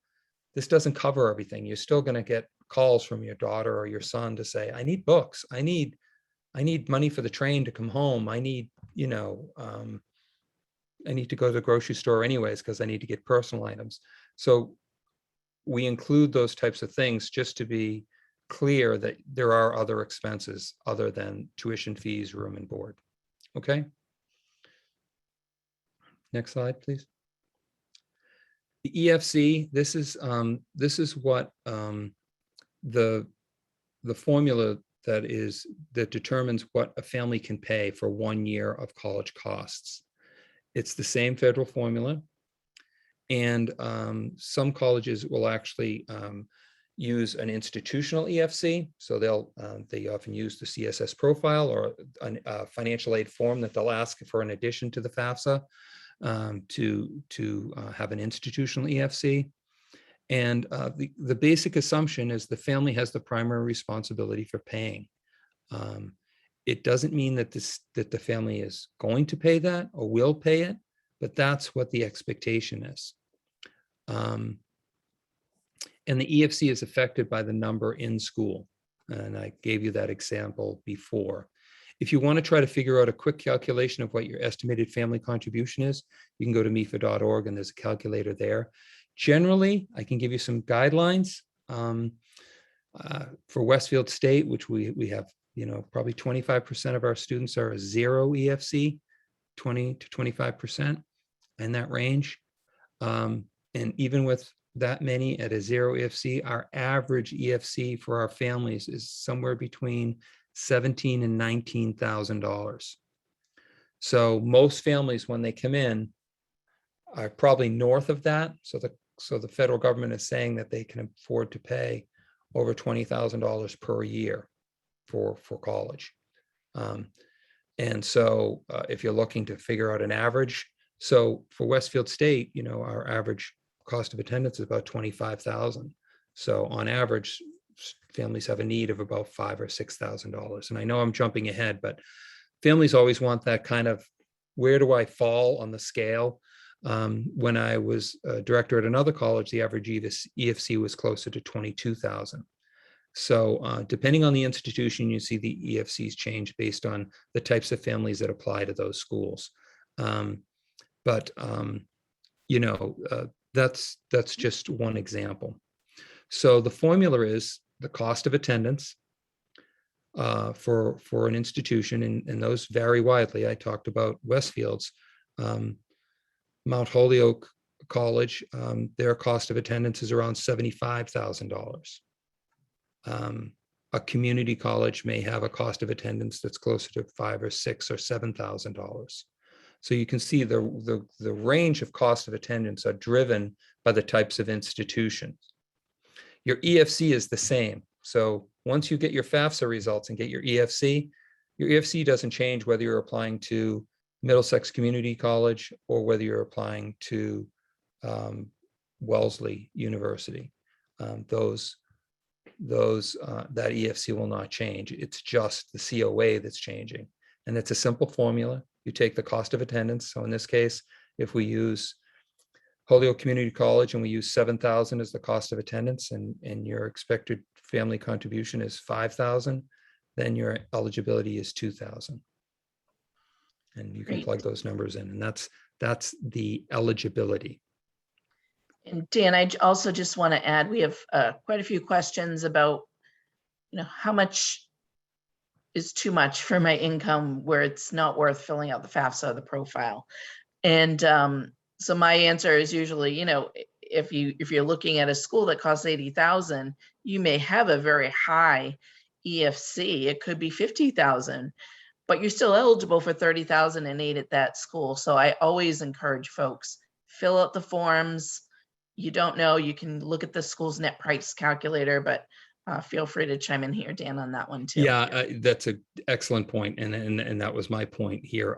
this doesn't cover everything. You're still going to get calls from your daughter or your son to say, I need books. I need money for the train to come home. I need, I need to go to the grocery store anyways, because I need to get personal items. So we include those types of things just to be clear that there are other expenses other than tuition fees, room and board. Okay. Next slide, please. The EFC, this is what the formula that determines what a family can pay for 1 year of college costs. It's the same federal formula. And some colleges will actually use an institutional EFC. So they often use the CSS Profile or a financial aid form that they'll ask for in addition to the FAFSA to have an institutional EFC. And the basic assumption is the family has the primary responsibility for paying. It doesn't mean that the family is going to pay that or will pay it, but that's what the expectation is. And the EFC is affected by the number in school. And I gave you that example before. If you want to try to figure out a quick calculation of what your estimated family contribution is, you can go to MEFA.org and there's a calculator there. Generally, I can give you some guidelines for Westfield State, which we have, probably 25% of our students are a 0 EFC, 20 to 25% in that range. And even with that many at a 0 EFC, our average EFC for our families is somewhere between $17,000 and $19,000. So most families, when they come in, are probably north of that. So the federal government is saying that they can afford to pay over $20,000 per year for college. And so if you're looking to figure out an average, so for Westfield State, our average cost of attendance is about $25,000. So on average, families have a need of about $5,000 or $6,000. And I know I'm jumping ahead, but families always want that kind of, where do I fall on the scale? When I was a director at another college, the average EFC was closer to $22,000. So depending on the institution, you see the EFCs change based on the types of families that apply to those schools. That's just one example. So the formula is the cost of attendance for an institution, and those vary widely. I talked about Westfield's. Mount Holyoke College, their cost of attendance is around $75,000. A community college may have a cost of attendance that's closer to $5,000 or $6,000 or $7,000. So you can see the range of cost of attendance are driven by the types of institutions. Your EFC is the same. So once you get your FAFSA results and get your EFC doesn't change whether you're applying to Middlesex Community College or whether you're applying to Wellesley University. That EFC will not change. It's just the COA that's changing. And it's a simple formula. You take the cost of attendance. So in this case, if we use Holyoke Community College and we use 7,000 as the cost of attendance, and your expected family contribution is 5,000, then your eligibility is 2,000. And you can Great. plug those numbers in, and that's the eligibility. And Dan, I also just want to add, we have quite a few questions about, how much is too much for my income where it's not worth filling out the FAFSA or the profile. And so my answer is usually, if you're looking at a school that costs 80,000, you may have a very high EFC. It could be 50,000, but you're still eligible for 30,000 in aid at that school. So I always encourage folks, fill out the forms. You don't know, you can look at the school's net price calculator, but feel free to chime in here, Dan, on that one too. Yeah, that's an excellent point, and that was my point here.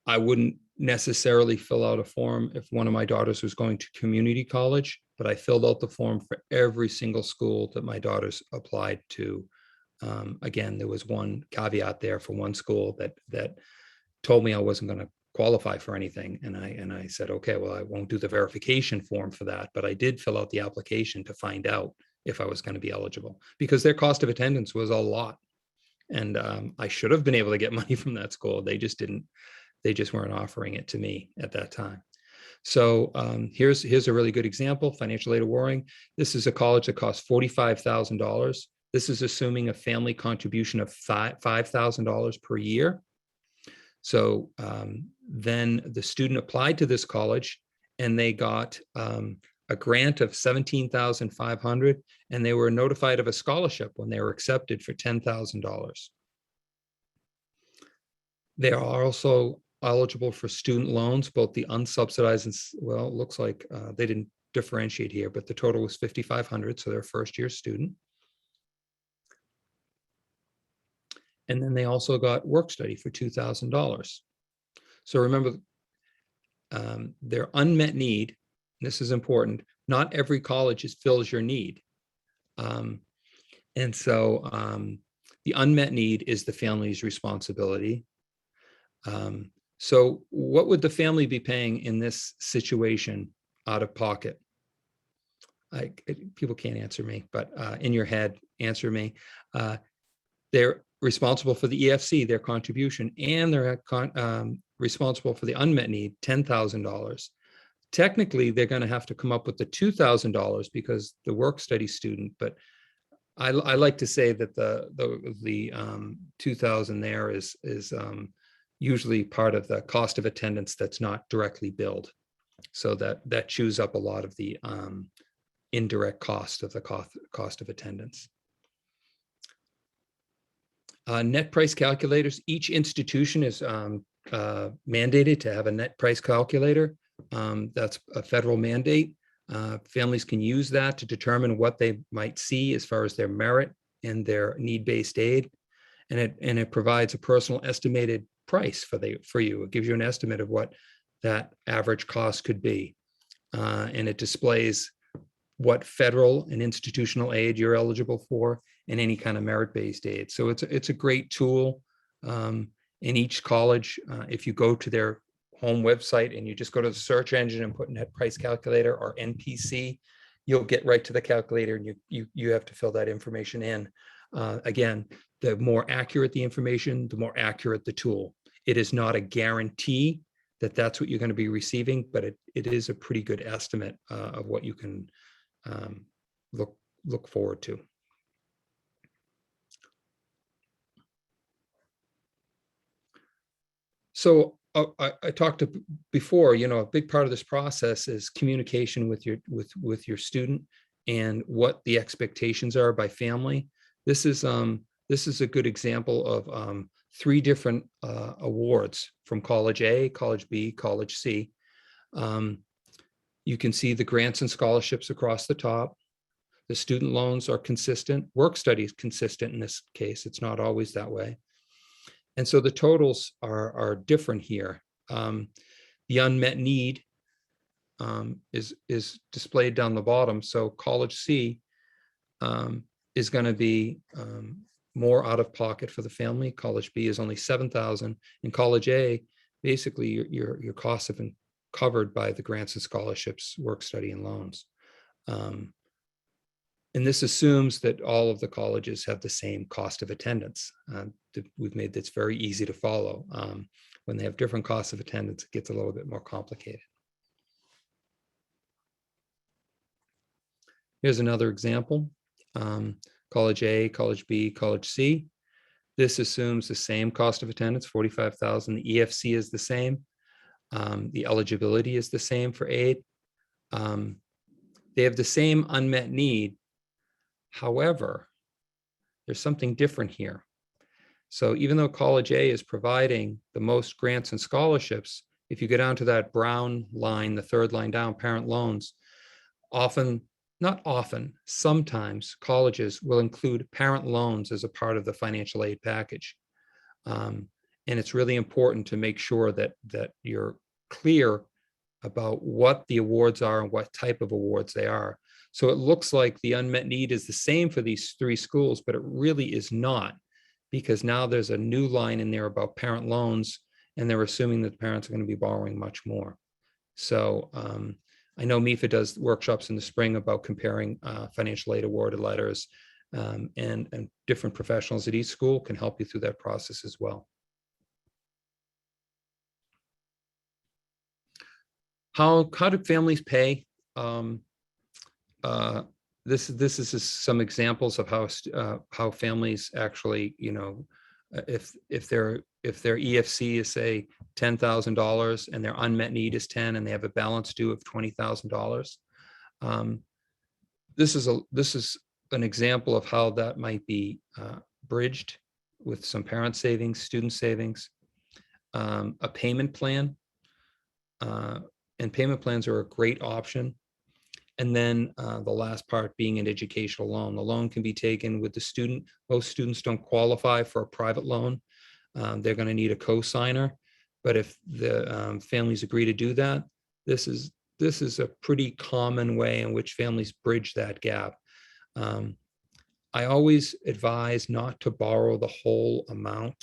I wouldn't necessarily fill out a form if one of my daughters was going to community college, but I filled out the form for every single school that my daughters applied to. Again, there was one caveat there for one school that told me I wasn't going to qualify for anything, and I said, okay, well, I won't do the verification form for that, but I did fill out the application to find out if I was going to be eligible, because their cost of attendance was a lot, and I should have been able to get money from that school. They just didn't. They just weren't offering it to me at that time. So here's a really good example. Financial aid awarding. This is a college that costs $45,000. This is assuming a family contribution of $5,000 per year. So then the student applied to this college and they got a grant of $17,500, and they were notified of a scholarship when they were accepted for $10,000. They are also eligible for student loans, both the unsubsidized and, well, it looks like they didn't differentiate here, but the total was $5,500, so they're a first-year student. And then they also got work study for $2,000. So remember, their unmet need, this is important, not every college fills your need. And so the unmet need is the family's responsibility. So what would the family be paying in this situation out of pocket? People can't answer me, but in your head, answer me. They're responsible for the EFC, their contribution, and they're responsible for the unmet need, $10,000. Technically, they're going to have to come up with the $2,000 because the work study student, but I like to say that the 2,000 there is usually part of the cost of attendance that's not directly billed. So that chews up a lot of the indirect cost of the cost of attendance. Net price calculators. Each institution is mandated to have a net price calculator. That's a federal mandate. Families can use that to determine what they might see as far as their merit and their need-based aid. And it provides a personal estimated price for you. It gives you an estimate of what that average cost could be. And it displays what federal and institutional aid you're eligible for and any kind of merit-based aid. So it's a great tool. In each college, if you go to their home website and you just go to the search engine and put net price calculator or NPC, you'll get right to the calculator, and you have to fill that information in. Again, the more accurate the information, the more accurate the tool. It is not a guarantee that that's what you're going to be receiving, but it is a pretty good estimate of what you can look forward to. So I talked before, a big part of this process is communication with your student and what the expectations are by family. This is a good example of 3 different awards from College A, College B, College C. You can see the grants and scholarships across the top. The student loans are consistent. Work study is consistent in this case. It's not always that way. And so the totals are different here. The unmet need is displayed down the bottom. So College C is going to be more out of pocket for the family. College B is only $7,000. In College A, basically your costs have been covered by the grants and scholarships, work study, and loans. And this assumes that all of the colleges have the same cost of attendance. We've made this very easy to follow. When they have different costs of attendance, it gets a little bit more complicated. Here's another example. College A, College B, College C. This assumes the same cost of attendance, 45,000. The EFC is the same. The eligibility is the same for aid. They have the same unmet need. However, there's something different here. So even though College A is providing the most grants and scholarships, if you go down to that brown line, the third line down, parent loans, not often, sometimes colleges will include parent loans as a part of the financial aid package. And it's really important to make sure that you're clear about what the awards are and what type of awards they are. So it looks like the unmet need is the same for these three schools, but it really is not, because now there's a new line in there about parent loans, and they're assuming that the parents are going to be borrowing much more. So I know MEFA does workshops in the spring about comparing financial aid awarded letters, and different professionals at each school can help you through that process as well. How do families pay? This is just some examples of how families actually, if their EFC is, say, $10,000 and their unmet need is 10 and they have a balance due of $20,000. This is an example of how that might be bridged with some parent savings, student savings, a payment plan, and payment plans are a great option. And then the last part being an educational loan. The loan can be taken with the student. Most students don't qualify for a private loan. They're going to need a co-signer. But if the families agree to do that, this is a pretty common way in which families bridge that gap. I always advise not to borrow the whole amount.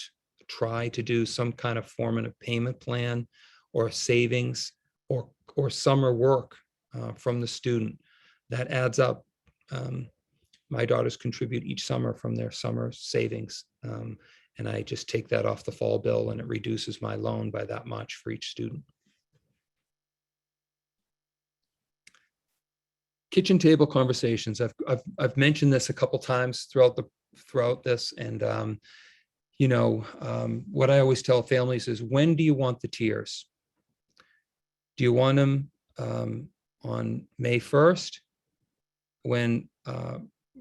Try to do some kind of formative payment plan or savings or summer work from the student. That adds up. My daughters contribute each summer from their summer savings. And I just take that off the fall bill, and it reduces my loan by that much for each student. Kitchen table conversations. I've mentioned this a couple times throughout this, and what I always tell families is, when do you want the tears? Do you want them on May 1st, when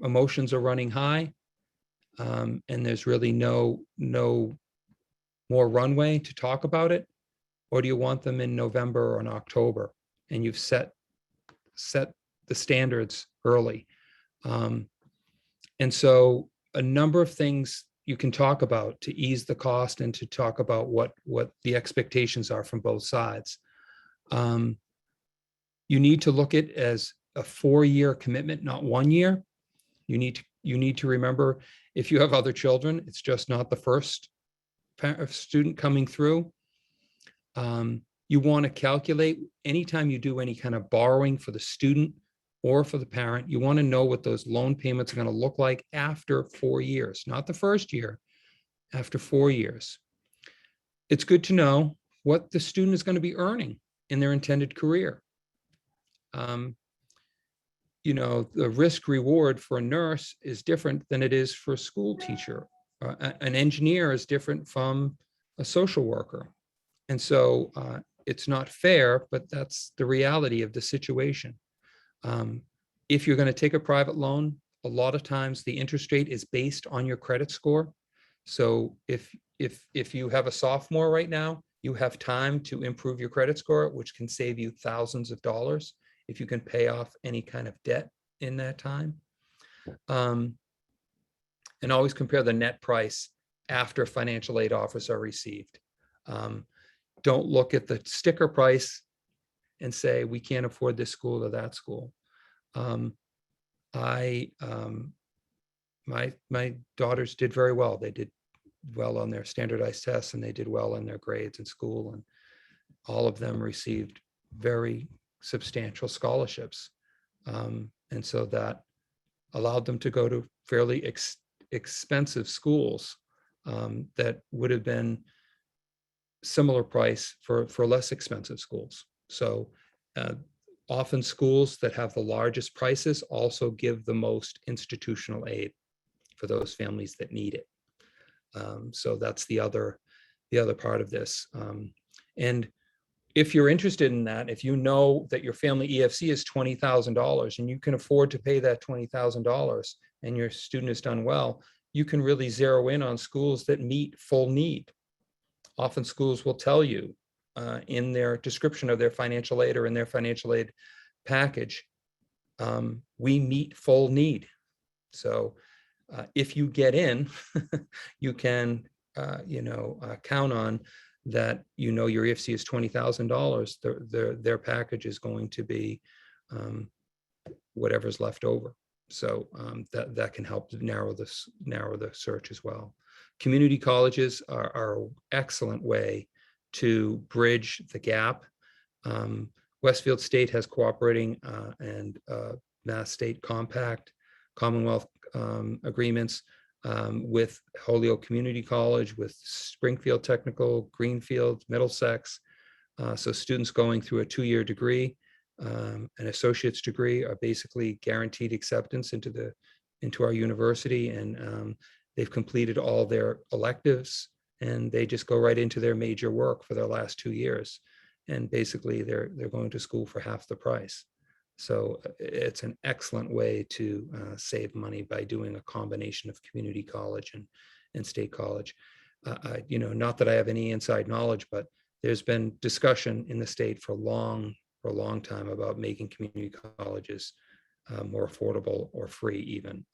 emotions are running high, and there's really no more runway to talk about it? Or do you want them in November or in October, and you've set the standards early? And so a number of things you can talk about to ease the cost and to talk about what the expectations are from both sides. You need to look at it as a 4-year commitment, not 1 year. You need to remember, if you have other children, it's just not the first student coming through. You want to calculate, anytime you do any kind of borrowing for the student or for the parent, you want to know what those loan payments are going to look like after 4 years, not the first year, after 4 years. It's good to know what the student is going to be earning in their intended career. The risk reward for a nurse is different than it is for a school teacher. An engineer is different from a social worker. And so it's not fair, but that's the reality of the situation. If you're going to take a private loan, a lot of times the interest rate is based on your credit score. So if you have a sophomore right now, you have time to improve your credit score, which can save you thousands of dollars if you can pay off any kind of debt in that time. And always compare the net price after financial aid offers are received. Don't look at the sticker price and say, we can't afford this school or that school. I my daughters did very well. They did well on their standardized tests, and they did well in their grades in school, and all of them received very substantial scholarships. And so that allowed them to go to fairly expensive schools that would have been similar price for less expensive schools. So often schools that have the largest prices also give the most institutional aid for those families that need it. So that's the other part of this. And if you're interested in that, if you know that your family EFC is $20,000 and you can afford to pay that $20,000 and your student has done well, you can really zero in on schools that meet full need. Often schools will tell you in their description of their financial aid or in their financial aid package, we meet full need. So if you get in, you can count on that, your EFC is $20,000, their package is going to be whatever's left over. So that can help narrow the search as well. Community colleges are an excellent way to bridge the gap. Westfield State has cooperating and Mass State Compact, Commonwealth agreements with Holyoke Community College, with Springfield Technical, Greenfield, Middlesex. So students going through a 2-year degree, an associate's degree, are basically guaranteed acceptance into our university, and they've completed all their electives, and they just go right into their major work for their last 2 years. And basically they're going to school for half the price. So it's an excellent way to save money by doing a combination of community college and state college. Not that I have any inside knowledge, but there's been discussion in the state for a long time about making community colleges more affordable or free even.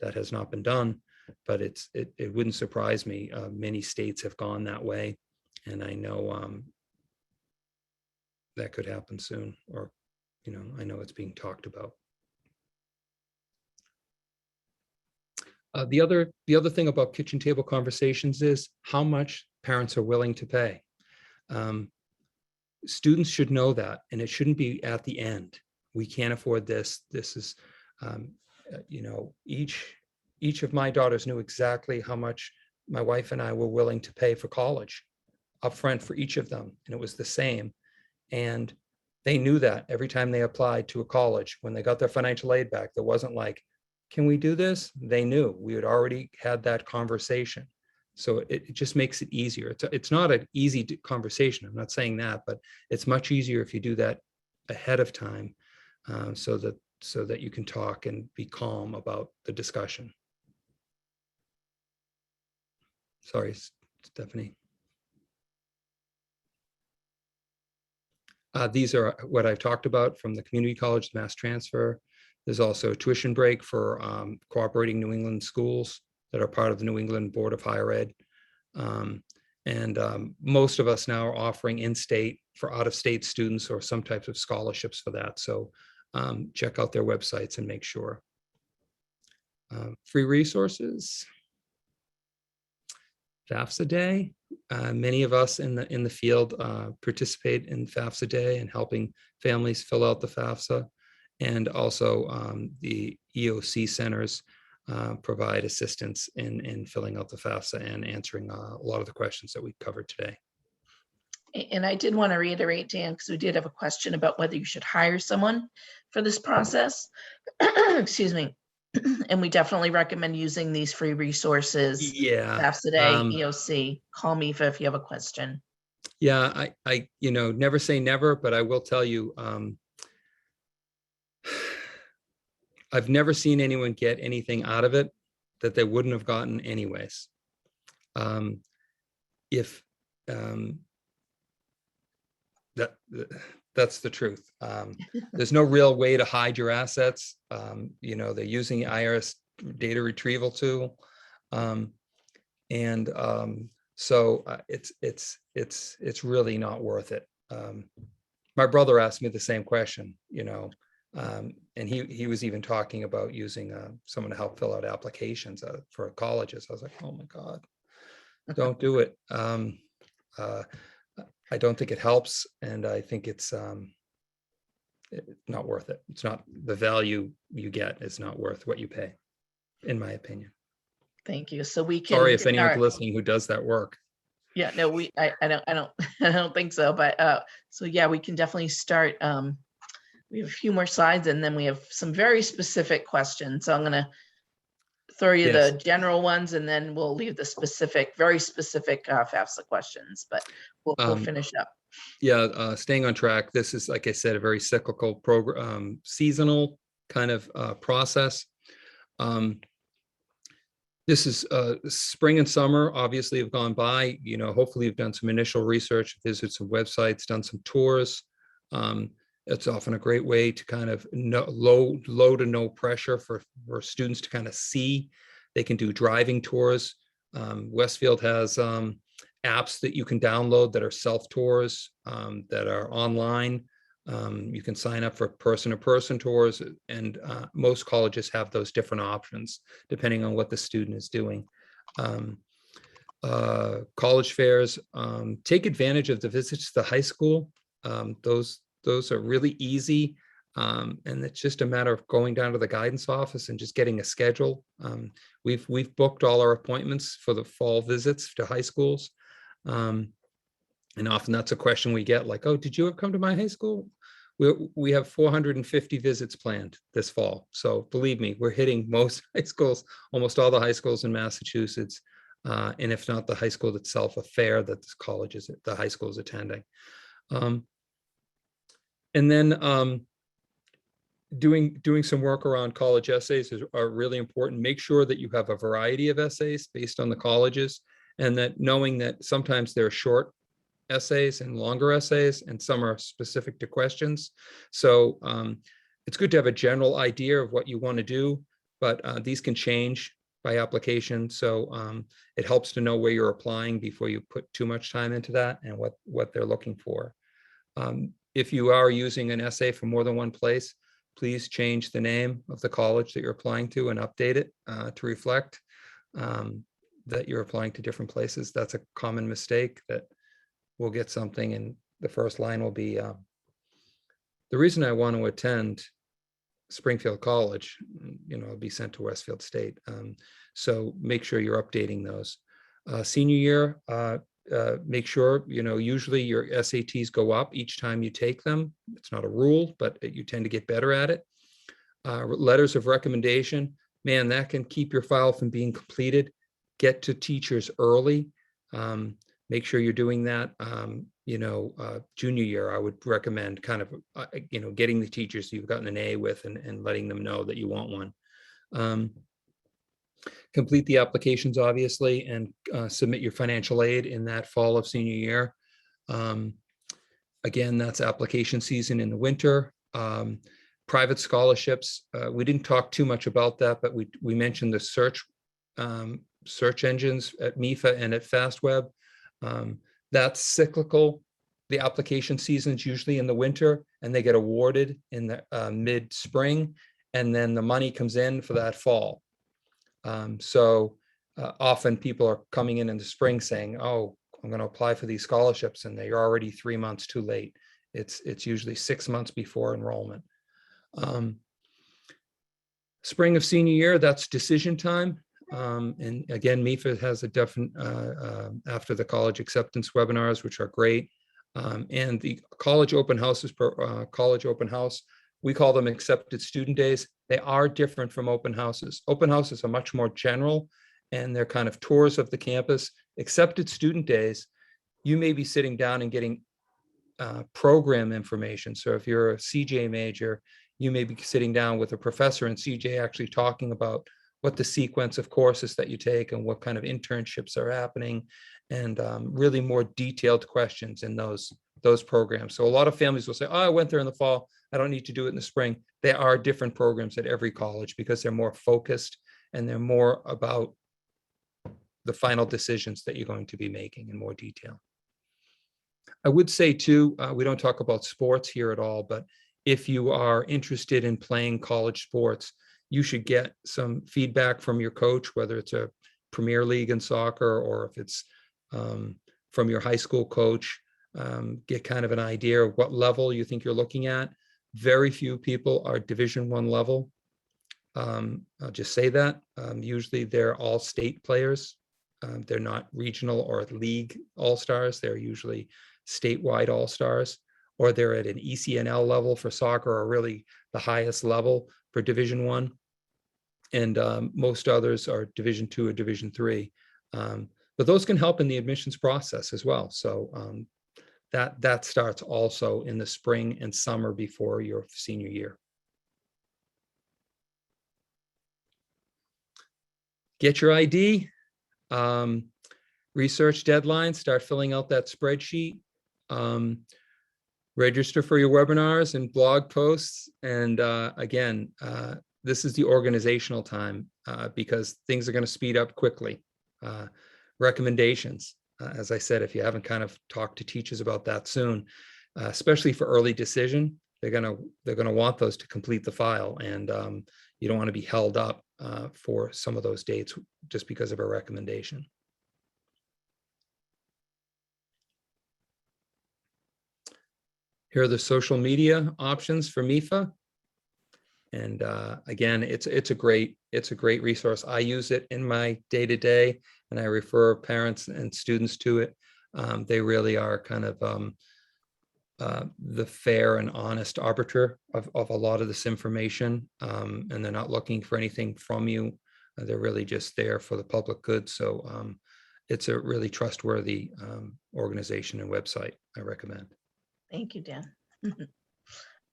That has not been done, but it wouldn't surprise me. Many states have gone that way, and I know that could happen soon, or I know it's being talked about. The other thing about kitchen table conversations is how much parents are willing to pay. Students should know that, and it shouldn't be at the end. We can't afford this. This is, each of my daughters knew exactly how much my wife and I were willing to pay for college upfront for each of them, and it was the same. And they knew that every time they applied to a college, when they got their financial aid back, there wasn't like, can we do this? They knew we had already had that conversation. So it just makes it easier. It's not an easy conversation. I'm not saying that, but it's much easier if you do that ahead of time, so that you can talk and be calm about the discussion. Sorry, Stephanie. These are what I've talked about from the community college mass transfer. There's also a tuition break for cooperating New England schools that are part of the New England Board of Higher Ed. Most of us now are offering in-state for out-of-state students or some types of scholarships for that. So check out their websites and make sure. Free resources. FAFSA Day. Many of us in the field participate in FAFSA Day and helping families fill out the FAFSA. And also the EOC centers provide assistance in filling out the FAFSA and answering a lot of the questions that we covered today. And I did want to reiterate, Dan, because we did have a question about whether you should hire someone for this process. Excuse me. And we definitely recommend using these free resources. Yeah. FAFSA Day, EOC. Call me if you have a question. Yeah, I never say never, but I will tell you, I've never seen anyone get anything out of it that they wouldn't have gotten anyways. That's the truth. There's no real way to hide your assets. They're using the IRS data retrieval tool. So it's really not worth it. My brother asked me the same question, And he was even talking about using someone to help fill out applications for colleges. I was like, oh my God, don't do it. I don't think it helps, and I think it's not worth it. It's not, the value you get is not worth what you pay, in my opinion. Thank you. So we Sorry can if anyone's start. listening who does that work. Yeah, no, I don't I don't think so. But so yeah, we can definitely start. We have a few more slides, and then we have some very specific questions. So I'm gonna throw you Yes. the general ones, and then we'll leave the specific, very specific FAFSA questions, but we'll finish up. Yeah, staying on track. This is, like I said, a very cyclical program, seasonal kind of process. This is spring and summer obviously have gone by. You know, hopefully you've done some initial research, visited some websites, done some tours. It's often a great way to kind of low to no pressure for students to kind of see. They can do driving tours. Westfield has apps that you can download that are self-tours, that are online. You can sign up for person-to-person tours, and most colleges have those different options depending on what the student is doing. College fairs, take advantage of the visits to the high school. Those are really easy, and it's just a matter of going down to the guidance office and just getting a schedule. We've booked all our appointments for the fall visits to high schools. And often that's a question we get, like, oh, did you ever come to my high school? We have 450 visits planned this fall. So believe me, we're hitting most high schools, almost all the high schools in Massachusetts. And if not the high school itself, a fair that this college is, the high school is attending. And then doing some work around college essays are really important. Make sure that you have a variety of essays based on the colleges, and that knowing that sometimes they're short essays and longer essays, and some are specific to questions. So it's good to have a general idea of what you want to do, but these can change by application. So it helps to know where you're applying before you put too much time into that and what they're looking for. If you are using an essay from more than one place, please change the name of the college that you're applying to and update it to reflect that you're applying to different places. That's a common mistake, that we'll get something and the first line will be, the reason I want to attend Springfield College, you know, it'll be sent to Westfield State. So make sure you're updating those. Senior year, make sure, you know, usually your SATs go up each time you take them. It's not a rule, but you tend to get better at it. Letters of recommendation, man, that can keep your file from being completed. Get to teachers early. Make sure you're doing that. You know, junior year, I would recommend kind of, you know, getting the teachers you've gotten an A with and letting them know that you want one. Complete the applications, obviously, and submit your financial aid in that fall of senior year. Again, that's application season in the winter. Private scholarships, we didn't talk too much about that, but we mentioned the search engines at MIFA and at FastWeb. That's cyclical. The application season's usually in the winter, and they get awarded in the mid-spring, and then the money comes in for that fall. So often people are coming in the spring saying, oh, I'm going to apply for these scholarships, and they're already 3 months too late. It's usually 6 months before enrollment. Spring of senior year, that's decision time. And again, MIFA has a definite, after the college acceptance webinars, which are great. And the college open houses, college open house, we call them accepted student days. They are different from open houses. Open houses are much more general, and they're kind of tours of the campus. Accepted student days, you may be sitting down and getting program information. So if you're a CJ major, you may be sitting down with a professor in CJ actually talking about what the sequence of courses that you take and what kind of internships are happening, and really more detailed questions in those programs. So a lot of families will say, oh, I went there in the fall, I don't need to do it in the spring. There are different programs at every college because they're more focused and they're more about the final decisions that you're going to be making in more detail. I would say too, we don't talk about sports here at all, but if you are interested in playing college sports, you should get some feedback from your coach, whether it's a Premier League in soccer or if it's from your high school coach. Get kind of an idea of what level you think you're looking at. Very few people are Division I level. I'll just say that. Usually they're all state players. They're not regional or league all-stars. They're usually statewide all-stars, or they're at an ECNL level for soccer, or really the highest level for Division I. And most others are Division II or Division III. But those can help in the admissions process as well. So that starts also in the spring and summer before your senior year. Get your ID, research deadlines, start filling out that spreadsheet, register for your webinars and blog posts. And again, this is the organizational time because things are going to speed up quickly. Recommendations, as I said, if you haven't kind of talked to teachers about that soon, especially for early decision, they're gonna want those to complete the file, and you don't want to be held up for some of those dates just because of a recommendation. Here are the social media options for MIFA. And again, it's a great resource. I use it in my day-to-day, and I refer parents and students to it. They really are kind of the fair and honest arbiter of a lot of this information, and they're not looking for anything from you. They're really just there for the public good. So it's a really trustworthy organization and website. I recommend. Thank you, Dan.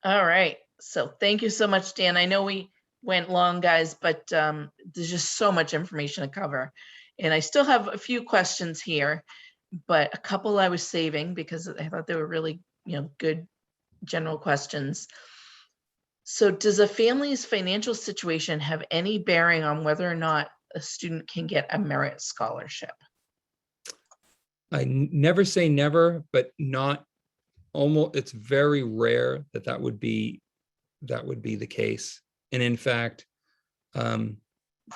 All right. So thank you so much, Dan. I know we went long, guys, but there's just so much information to cover. And I still have a few questions here, but a couple I was saving because I thought they were really, good general questions. So does a family's financial situation have any bearing on whether or not a student can get a merit scholarship? I never say never, but not almost. It's very rare that would be the case. And in fact,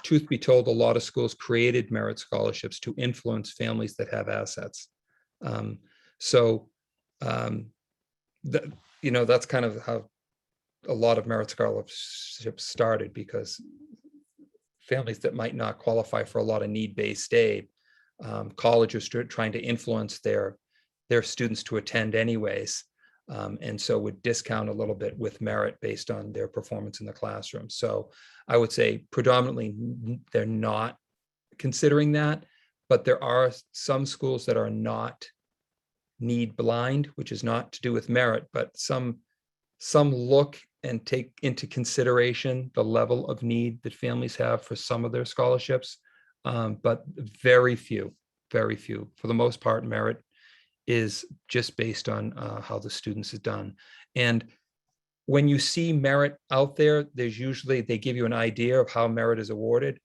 truth be told, a lot of schools created merit scholarships to influence families that have assets. That's kind of how a lot of merit scholarships started, because families that might not qualify for a lot of need-based aid, colleges trying to influence their students to attend anyways. And so would discount a little bit with merit based on their performance in the classroom. So I would say predominantly they're not considering that, but there are some schools that are not need blind, which is not to do with merit, but some look and take into consideration the level of need that families have for some of their scholarships. But very few. For the most part, merit is just based on how the students is done. And when you see merit out there, there's usually, they give you an idea of how merit is awarded.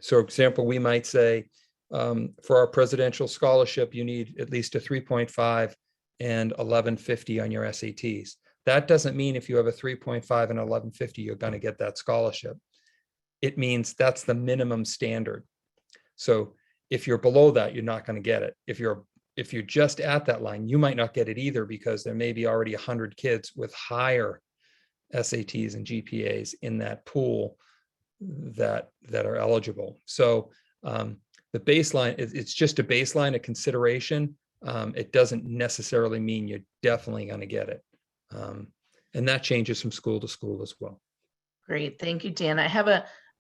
So example, we might say, for our presidential scholarship, you need at least a 3.5 and 1150 on your SATs. That doesn't mean if you have a 3.5 and 1150, you're going to get that scholarship. It means that's the minimum standard. So if you're below that, you're not going to get it. If you're just at that line, you might not get it either, because there may be already 100 kids with higher SATs and GPAs in that pool that are eligible. So the baseline, it's just a baseline, a consideration. It doesn't necessarily mean you're definitely going to get it. And that changes from school to school as well. Great, thank you, Dan. I have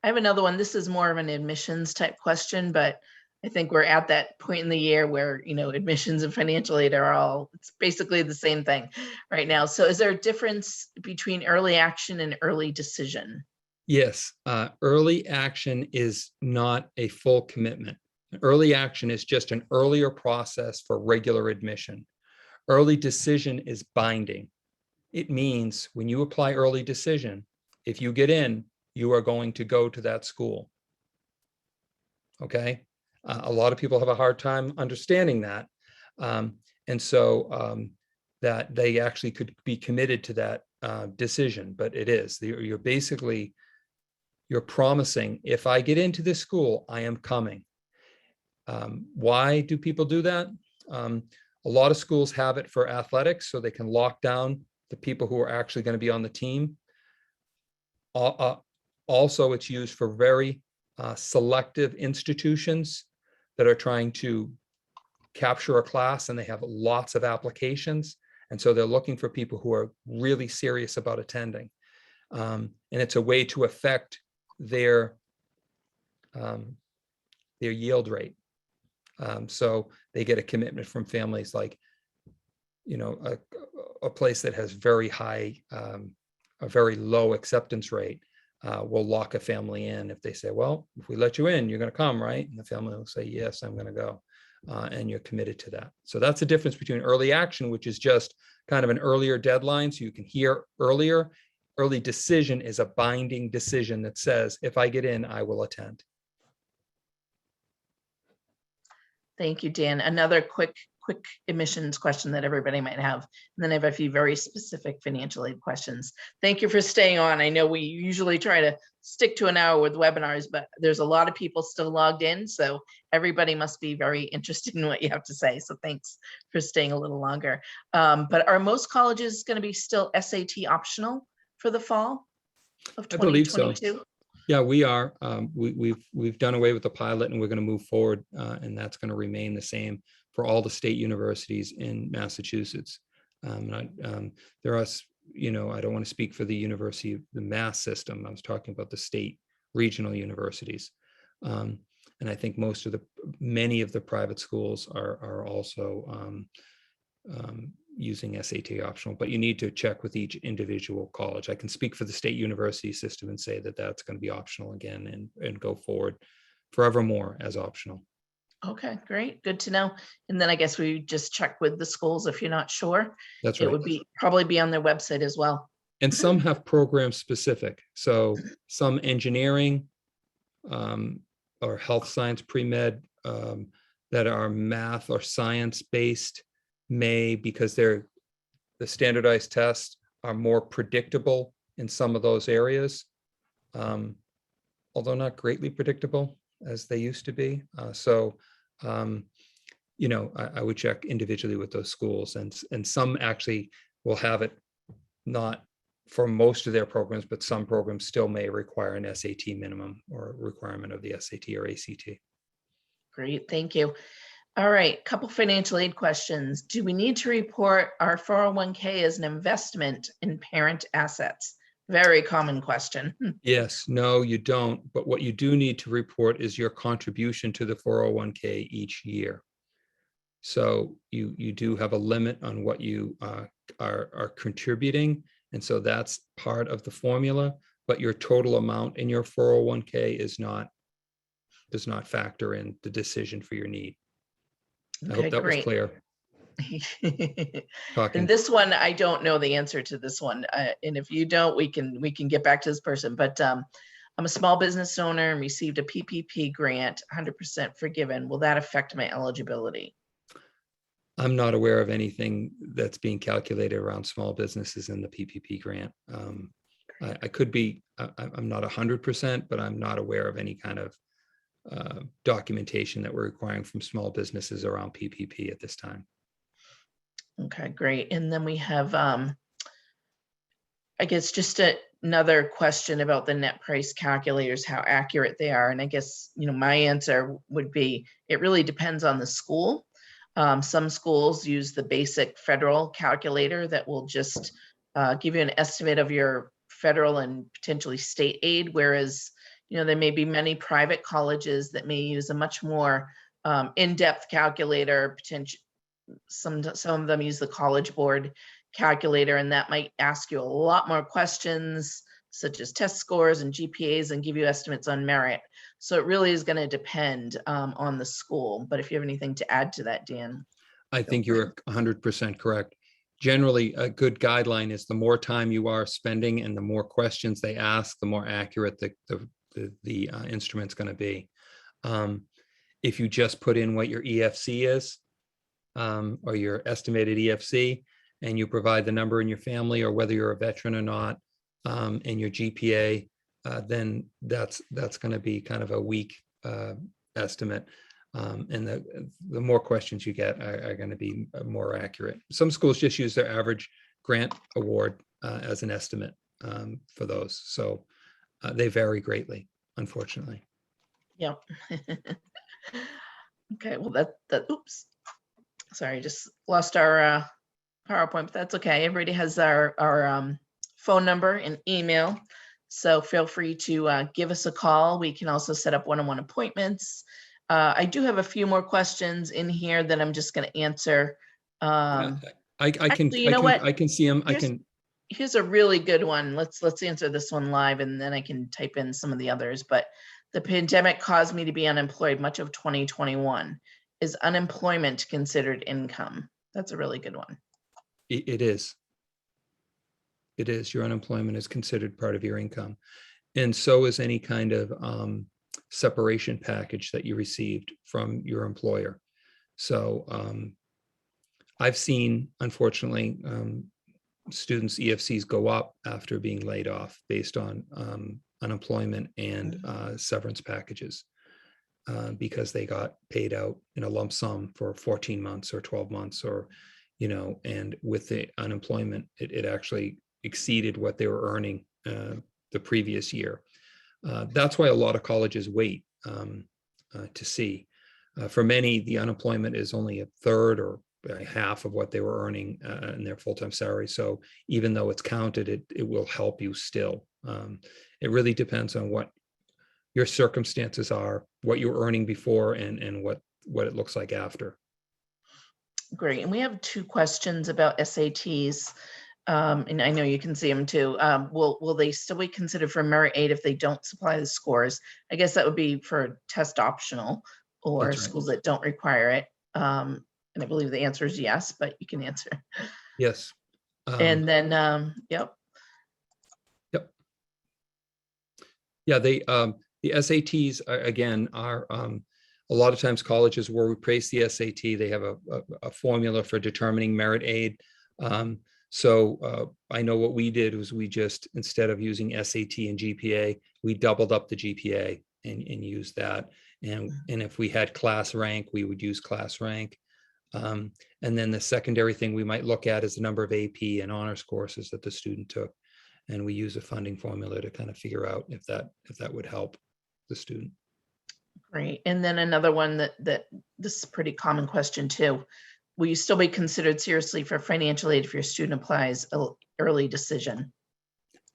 another one. This is more of an admissions type question, but I think we're at that point in the year where, admissions and financial aid it's basically the same thing right now. So is there a difference between early action and early decision? Yes, early action is not a full commitment. Early action is just an earlier process for regular admission. Early decision is binding. It means when you apply early decision, if you get in, you are going to go to that school. Okay? A lot of people have a hard time understanding that. And so that they actually could be committed to that decision, but it is. You're basically, you're promising, if I get into this school, I am coming. Why do people do that? A lot of schools have it for athletics, so they can lock down the people who are actually going to be on the team. Also, it's used for very selective institutions that are trying to capture a class, and they have lots of applications. And so they're looking for people who are really serious about attending. And it's a way to affect their yield rate. So they get a commitment from families like, you know, a place that has very high, a very low acceptance rate will lock a family in if they say, well, if we let you in, you're going to come, right? And the family will say, yes, I'm going to go. And you're committed to that. So that's the difference between early action, which is just kind of an earlier deadline so you can hear earlier. Early decision is a binding decision that says, if I get in, I will attend. Thank you, Dan. Another quick admissions question that everybody might have. And then I have a few very specific financial aid questions. Thank you for staying on. I know we usually try to stick to an hour with webinars, but there's a lot of people still logged in. So everybody must be very interested in what you have to say. So thanks for staying a little longer. But are most colleges going to be still SAT optional for the fall of 2022? I believe so. Yeah, we are. We've done away with the pilot, and we're going to move forward, and that's going to remain the same for all the state universities in Massachusetts. There are, you know, I don't want to speak for the University of the Mass system. I was talking about the state regional universities, and I think many of the private schools are also using SAT optional, but you need to check with each individual college. I can speak for the state university system and say that that's going to be optional again and go forward forevermore as optional. Okay, great. Good to know. And then I guess we just check with the schools if you're not sure. That's right. It would probably be on their website as well. And some have program specific. So some engineering or health science pre-med that are math or science based may, because the standardized tests are more predictable in some of those areas, although not greatly predictable as they used to be. You know, I would check individually with those schools, and some actually will have it not for most of their programs, but some programs still may require an SAT minimum or requirement of the SAT or ACT. Great, thank you. All right, couple financial aid questions. Do we need to report our 401k as an investment in parent assets? Very common question. Yes, no, you don't. But what you do need to report is your contribution to the 401k each year. So you do have a limit on what you are contributing. And so that's part of the formula, but your total amount in your 401k does not factor in the decision for your need. I hope that was clear. And this one, I don't know the answer to this one. And if you don't, we can get back to this person. But I'm a small business owner and received a PPP grant, 100% forgiven. Will that affect my eligibility? I'm not aware of anything that's being calculated around small businesses in the PPP grant. I could be, I'm not 100%, but I'm not aware of any kind of documentation that we're requiring from small businesses around PPP at this time. Okay, great. And then we have, I guess, just another question about the net price calculators, how accurate they are. And I guess, you know, my answer would be, it really depends on the school. Some schools use the basic federal calculator that will just give you an estimate of your federal and potentially state aid, whereas, you know, there may be many private colleges that may use a much more in-depth calculator. Some of them use the College Board calculator, and that might ask you a lot more questions, such as test scores and GPAs, and give you estimates on merit. So it really is going to depend on the school. But if you have anything to add to that, Dan. I think you're 100% correct. Generally, a good guideline is the more time you are spending and the more questions they ask, the more accurate the instrument's going to be. If you just put in what your EFC is, or your estimated EFC, and you provide the number in your family or whether you're a veteran or not, and your GPA, then that's going to be kind of a weak estimate. And the more questions you get are going to be more accurate. Some schools just use their average grant award as an estimate for those. So they vary greatly, unfortunately. Yep. Okay, well oops. Sorry, just lost our PowerPoint, but that's okay. Everybody has our phone number and email. So feel free to give us a call. We can also set up one-on-one appointments. I do have a few more questions in here that I'm just going to answer. I can, actually, you know what? I can see them. Here's a really good one. Let's answer this one live, and then I can type in some of the others. But the pandemic caused me to be unemployed much of 2021. Is unemployment considered income? That's a really good one. It is. It is. Your unemployment is considered part of your income. And so is any kind of separation package that you received from your employer. So I've seen, unfortunately, students' EFCs go up after being laid off based on unemployment and severance packages because they got paid out in a lump sum for 14 months or 12 months or, and with the unemployment, it actually exceeded what they were earning the previous year. That's why a lot of colleges wait to see. For many, the unemployment is only a third or half of what they were earning in their full-time salary. So even though it's counted, it will help you still. It really depends on what your circumstances are, what you were earning before, and what it looks like after. Great. And we have 2 questions about SATs. And I know you can see them too. Will they still be considered for Merit Aid if they don't supply the scores? I guess that would be for test optional or That's right. schools that don't require it. And I believe the answer is yes, but you can answer. Yes. And then, yep. Yep. Yeah, the SATs again are a lot of times colleges where we praise the SAT, they have a formula for determining Merit Aid. So I know what we did was we just, instead of using SAT and GPA, we doubled up the GPA and used that. And if we had class rank, we would use class rank. And then the secondary thing we might look at is the number of AP and honors courses that the student took. And we use a funding formula to kind of figure out if that would help the student. Great. And then another one that this is a pretty common question too. Will you still be considered seriously for financial aid if your student applies an early decision?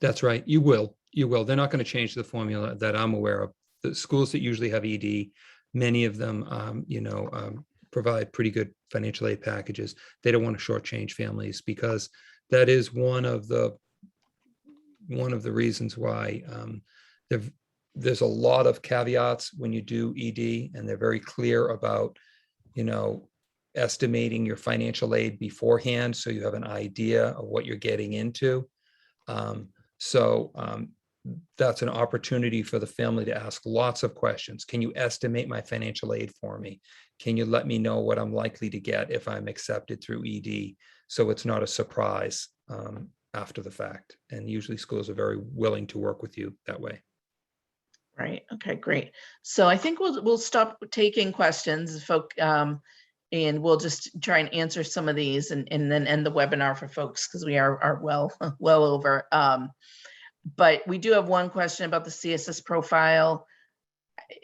That's right. You will. They're not going to change the formula that I'm aware of. The schools that usually have ED, many of them, provide pretty good financial aid packages. They don't want to shortchange families because that is one of the reasons why there's a lot of caveats when you do ED, and they're very clear about, estimating your financial aid beforehand so you have an idea of what you're getting into. That's an opportunity for the family to ask lots of questions. Can you estimate my financial aid for me? Can you let me know what I'm likely to get if I'm accepted through ED? So it's not a surprise after the fact. And usually schools are very willing to work with you that way. Right. Okay, great. So I think we'll stop taking questions, folks, and we'll just try and answer some of these and then end the webinar for folks because we are well over. But we do have one question about the CSS profile.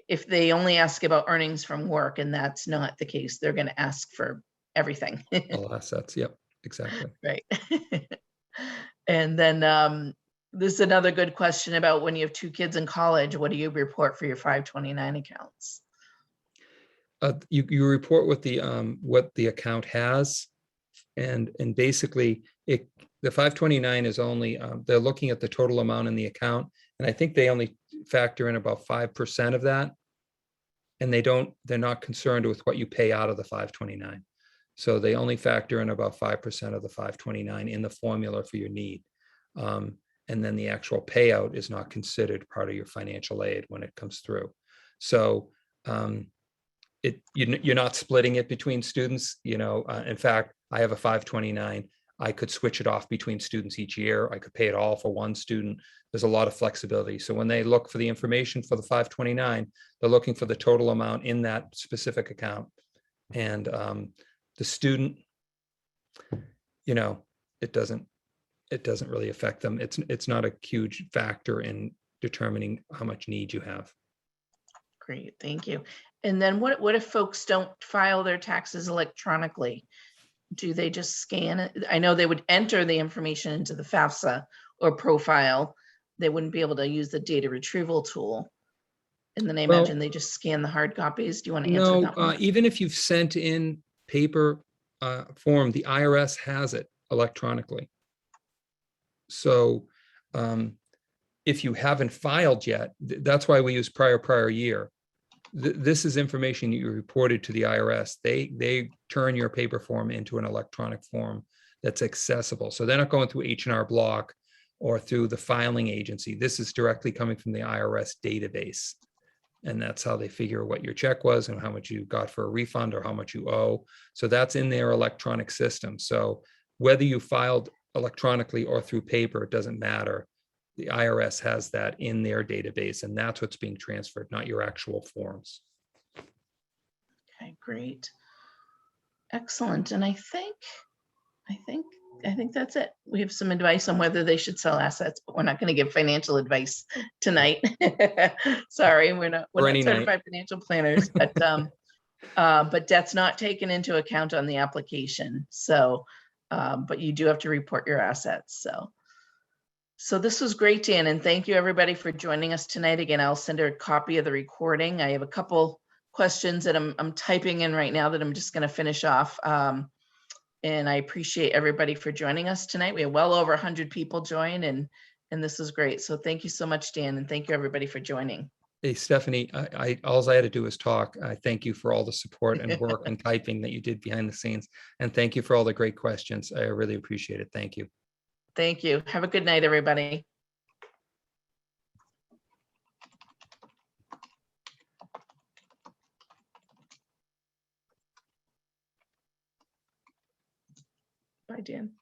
If they only ask about earnings from work, and that's not the case, they're going to ask for everything. All assets. Yep, exactly. Right. And then this is another good question about when you have 2 kids in college, what do you report for your 529 accounts? You report what the account has, and basically the 529 is only they're looking at the total amount in the account, and I think they only factor in about 5% of that, and they're not concerned with what you pay out of the 529. So they only factor in about 5% of the 529 in the formula for your need. And then the actual payout is not considered part of your financial aid when it comes through. So you're not splitting it between students. In fact, I have a 529. I could switch it off between students each year. I could pay it all for one student. There's a lot of flexibility. So when they look for the information for the 529, they're looking for the total amount in that specific account. And the student, you know, it doesn't really affect them. It's not a huge factor in determining how much need you have. Great, thank you. And then what if folks don't file their taxes electronically? Do they just scan it? I know they would enter the information into the FAFSA or profile. They wouldn't be able to use the data retrieval tool. And then I imagine they just scan the hard copies. Do you want to answer that one? Even if you've sent in paper form, the IRS has it electronically. So if you haven't filed yet, that's why we use prior year. This is information you reported to the IRS. They turn your paper form into an electronic form that's accessible. So they're not going through H&R Block or through the filing agency. This is directly coming from the IRS database. And that's how they figure what your check was and how much you got for a refund or how much you owe. So that's in their electronic system. So whether you filed electronically or through paper, it doesn't matter. The IRS has that in their database, and that's what's being transferred, not your actual forms. Okay, great. Excellent. And I think that's it. We have some advice on whether they should sell assets, but we're not going to give financial advice tonight. Sorry, we're not certified financial planners, but debt's not taken into account on the application. So, but you do have to report your assets. So this was great, Dan, and thank you everybody for joining us tonight. Again, I'll send her a copy of the recording. I have a couple questions that I'm typing in right now that I'm just going to finish off. And I appreciate everybody for joining us tonight. We have well over 100 people join, and this is great. So thank you so much, Dan, and thank you everybody for joining. Hey, Stephanie, all I had to do was talk. I thank you for all the support and work and typing that you did behind the scenes. And thank you for all the great questions. I really appreciate it. Thank you. Thank you. Have a good night, everybody. Bye, Dan.